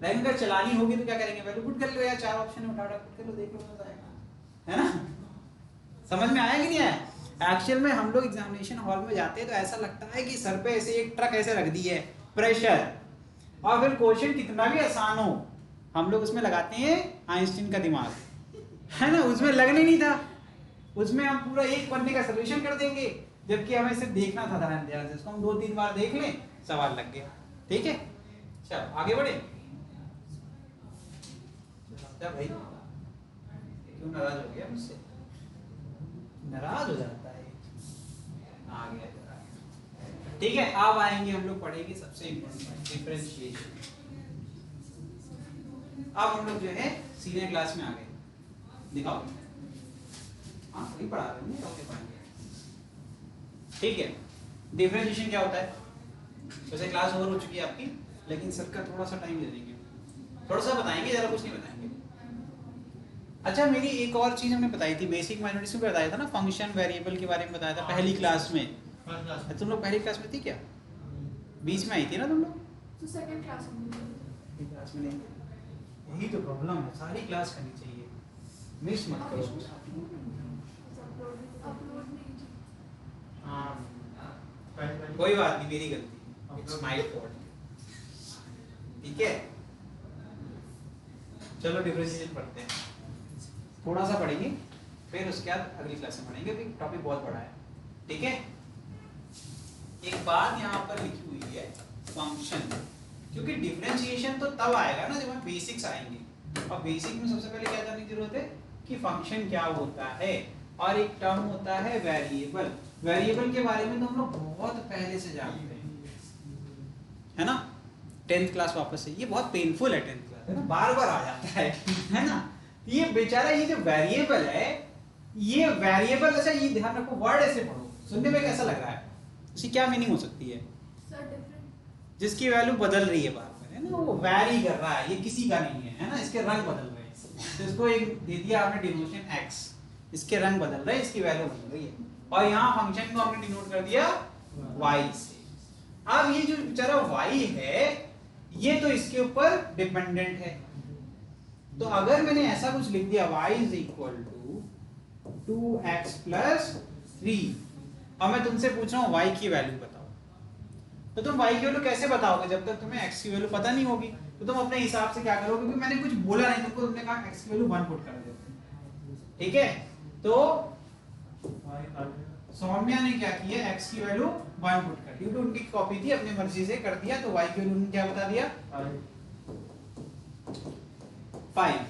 लेकिन अगर चलानी होगी तो क्या करेंगे, वैल्यू पुट कर लो यार, 4 ऑप्शन उठा उठा पुट कर लो, देख लो मजा आएगा, है ना। समझ में आया कि नहीं आया? एक्चुअल में हम लोग एग्जामिनेशन हॉल में जाते हैं तो ऐसा लगता है कि सर पे ऐसे एक ट्रक ऐसे रख दी है, प्रेशर, और फिर क्वेश्चन कितना भी आसान हो हम लोग उसमें लगाते हैं आइंस्टीन का दिमाग, है ना। उसमें लगने नहीं था, उसमें हम पूरा एक पन्ने का सॉल्यूशन कर देंगे, जबकि हमें सिर्फ देखना था ध्यान से, उसको हम 2-3 बार देख लें, सवाल लग गया, ठीक है। चलो आगे बढ़े। क्या भाई क्यों नाराज हो गया मुझसे, नाराज हो जाता है, आ गया जरा, ठीक है। अब आएंगे हम लोग पढ़ेंगे सबसे इंपॉर्टेंट डिफरेंशिएशन। अब हम लोग जो है सीनियर क्लास में आ गए, दिखाओ, हाँ वही पढ़ा रहे हैं, ओके पढ़ाएंगे, ठीक है। डिफरेंशिएशन क्या होता है, वैसे क्लास ओवर हो चुकी है आपकी, लेकिन सर का थोड़ा सा टाइम दे देंगे, थोड़ा सा बताएंगे, ज्यादा कुछ नहीं बताएंगे। अच्छा मेरी एक और चीज हमने बताई थी, बेसिक माइनॉरिटीज में बताया था ना, फंक्शन वेरिएबल के बारे में बताया था पहली क्लास में। तुम लोग पहली क्लास में थी क्या, बीच में आई थी ना तुम लोग, तो सेकंड क्लास में क्लास में नहीं, यही तो प्रॉब्लम है, सारी क्लास करनी चाहिए, मिस मत करो। अपलोड नहीं की। कोई बात नहीं, मेरी गलती, इट्स माय फॉल्ट, ठीक है। चलो डिफरेंशिएशन पढ़ते हैं, थोड़ा सा पढ़ेंगे, फिर उसके बाद अगली क्लास में पढ़ेंगे, क्योंकि टॉपिक बहुत बड़ा है, ठीक है। एक बात यहाँ पर लिखी हुई है फंक्शन, क्योंकि डिफरेंशिएशन तो तब आएगा ना जब हम बेसिक्स आएंगे, और बेसिक में सबसे पहले क्या जानने की जरूरत है कि फंक्शन क्या होता है, और एक टर्म होता है वेरिएबल। वेरिएबल के बारे में तो हम लोग बहुत पहले से जानते हैं, है ना। 10th क्लास वापस से, ये बहुत पेनफुल है 10th क्लास, है ना, बार बार आ जाता है ना। ये बेचारा ये जो वेरिएबल है, ये वेरिएबल, अच्छा ये ध्यान रखो, वर्ड ऐसे पढ़ो, सुनने में कैसा लग रहा है, इसकी क्या मीनिंग हो सकती है, सर डिफरेंट, जिसकी वैल्यू बदल रही है बार बार, है ना, वो वैरी कर रहा है, ये किसी का नहीं है ना, इसके रंग बदल रहे हैं, तो इसको एक दे दिया आपने डिनोशन x, इसके रंग बदल रहे हैं, इसकी वैल्यू बदल रही है, और यहाँ फंक्शन को हमने डिनोट कर दिया y से। अब ये जो बेचारा y है, ये तो इसके ऊपर डिपेंडेंट है, तो अगर मैंने ऐसा कुछ लिख दिया y is equal to 2x plus 3, और मैं तुमसे पूछ रहा हूँ y की वैल्यू बताओ, तो तुम y की वैल्यू कैसे बताओगे जब तक तुम्हें x की वैल्यू पता नहीं होगी। तो तुम अपने हिसाब से क्या करोगे, क्योंकि मैंने कुछ बोला नहीं तुमको, तुमने कहा x की वैल्यू 1 पुट कर दो, ठीक है। तो सौम्या ने क्या किया, x की वैल्यू 1 पुट कर दी, क्योंकि उनकी कॉपी थी, अपनी मर्जी से कर दिया, तो y की वैल्यू क्या बता दिया 5।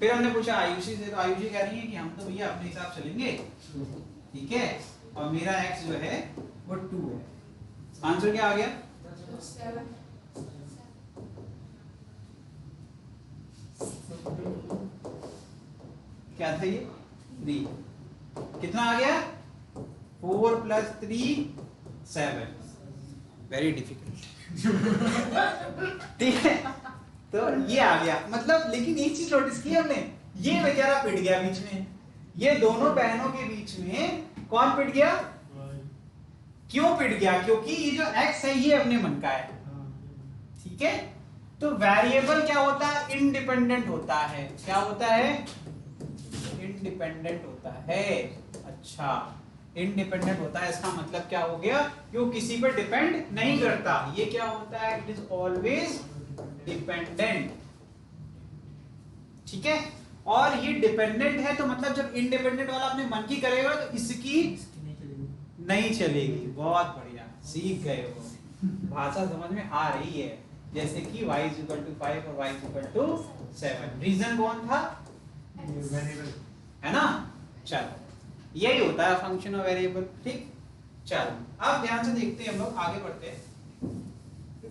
फिर हमने पूछा आयुषी से, तो आयुषी कह रही है कि हम तो भैया अपने हिसाब चलेंगे, ठीक है, और मेरा x जो है वो 2 है। आंसर क्या आ गया, 7, क्या था ये 3, कितना आ गया 4 प्लस 3 7, वेरी डिफिकल्ट, ठीक है। तो ये आ गया, मतलब लेकिन एक चीज नोटिस की हमने, ये बेचारा पिट गया बीच में, ये दोनों बहनों के बीच में कौन पिट गया, क्यों पिट गया, क्योंकि ये जो x है ये अपने मन का है, ठीक है। तो वेरिएबल क्या होता है, इंडिपेंडेंट होता है, क्या होता है, इंडिपेंडेंट होता है। अच्छा इंडिपेंडेंट होता है, इसका मतलब क्या हो गया, कि वो किसी पर डिपेंड नहीं करता, ये क्या होता है, इट इज ऑलवेज डिपेंडेंट, ठीक है। और ये डिपेंडेंट है, तो मतलब जब इंडिपेंडेंट वाला अपने मन की करेगा तो इसकी नहीं चलेगी। बहुत बढ़िया, सीख गए हो, भाषा समझ में आ रही है। जैसे कि y = 5 और y = 7, रीजन कौन था, है ना। चलो यही होता है फंक्शन और वेरिएबल, ठीक। चलो अब ध्यान से देखते हैं, हम लोग आगे बढ़ते हैं।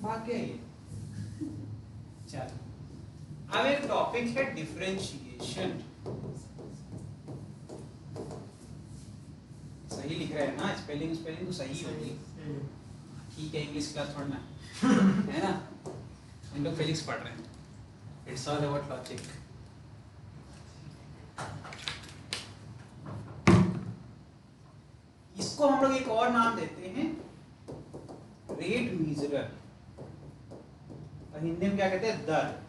भाग गया ये। चलो अब एक टॉपिक है डिफरेंशिएशन। सही लिख रहे हैं ना, स्पेलिंग तो सही होगी। ठीक है, इंग्लिश क्लास पढ़ना है ना, इन लोग फिजिक्स पढ़ रहे हैं। It's all about logic. इसको हम लोग एक और नाम देते हैं रेट मीजरर, और हिंदी में क्या कहते हैं, दर।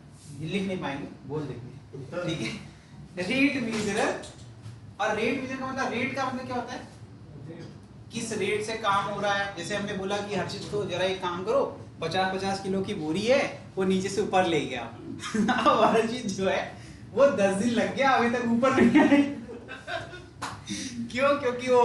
लिख नहीं पाएंगे, बोल देंगे, ठीक है। रेट मीजरर, और रेट मीजर का मतलब, रेट का मतलब क्या होता है, किस रेट से काम हो रहा है। जैसे हमने बोला कि हर चीज को जरा एक काम करो, 50-50 किलो की बोरी है, वो नीचे से ऊपर ले गया अब हर चीज जो है वो 10 दिन लग गया, अभी तक ऊपर नहीं आई क्यों? क्योंकि वो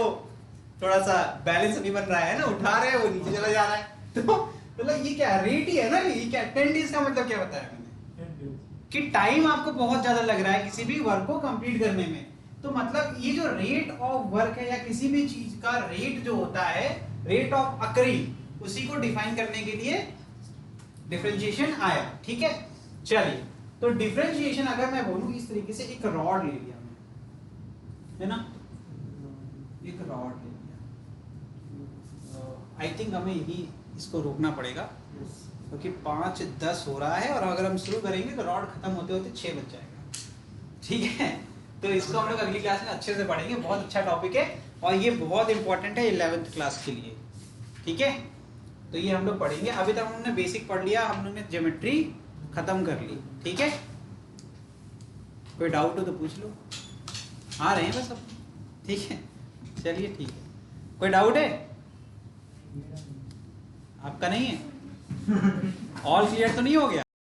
थोड़ा सा बैलेंस नहीं बन रहा है ना, उठा रहे हैं वो नीचे चला जा रहा है। तो मतलब ये क्या रेट ही है ना, ये क्या 10 डेज का मतलब क्या बताया मैंने, कि टाइम आपको बहुत ज्यादा लग रहा है किसी भी वर्क को कंप्लीट करने में। तो मतलब ये जो रेट ऑफ वर्क है, या किसी भी चीज का रेट जो होता है, रेट ऑफ अकरिंग, उसी को डिफाइन करने के लिए डिफरेंशिएशन आया। ठीक है, चलिए तो डिफरेंशिएशन अगर मैं बोलूं इस तरीके से, एक रॉड ले लिया मैंने, है ना, एक रॉड ले लिया। आई थिंक हमें यही इसको रोकना पड़ेगा, क्योंकि 5:10 हो रहा है, और अगर हम शुरू करेंगे तो रॉड खत्म होते होते 6 बज जाएगा। ठीक है, तो इसको हम लोग अगली क्लास में अच्छे से पढ़ेंगे। बहुत अच्छा टॉपिक है, और ये बहुत इंपॉर्टेंट है 11th क्लास के लिए। ठीक है, तो ये हम लोग पढ़ेंगे। अभी तक हमने बेसिक पढ़ लिया, हम लोग ने ज्योमेट्री खत्म कर ली। ठीक है, कोई डाउट हो तो पूछ लो, आ रहे हैं बस अब। ठीक है, चलिए ठीक है, कोई डाउट है आपका? नहीं है? ऑल क्लियर तो नहीं हो गया?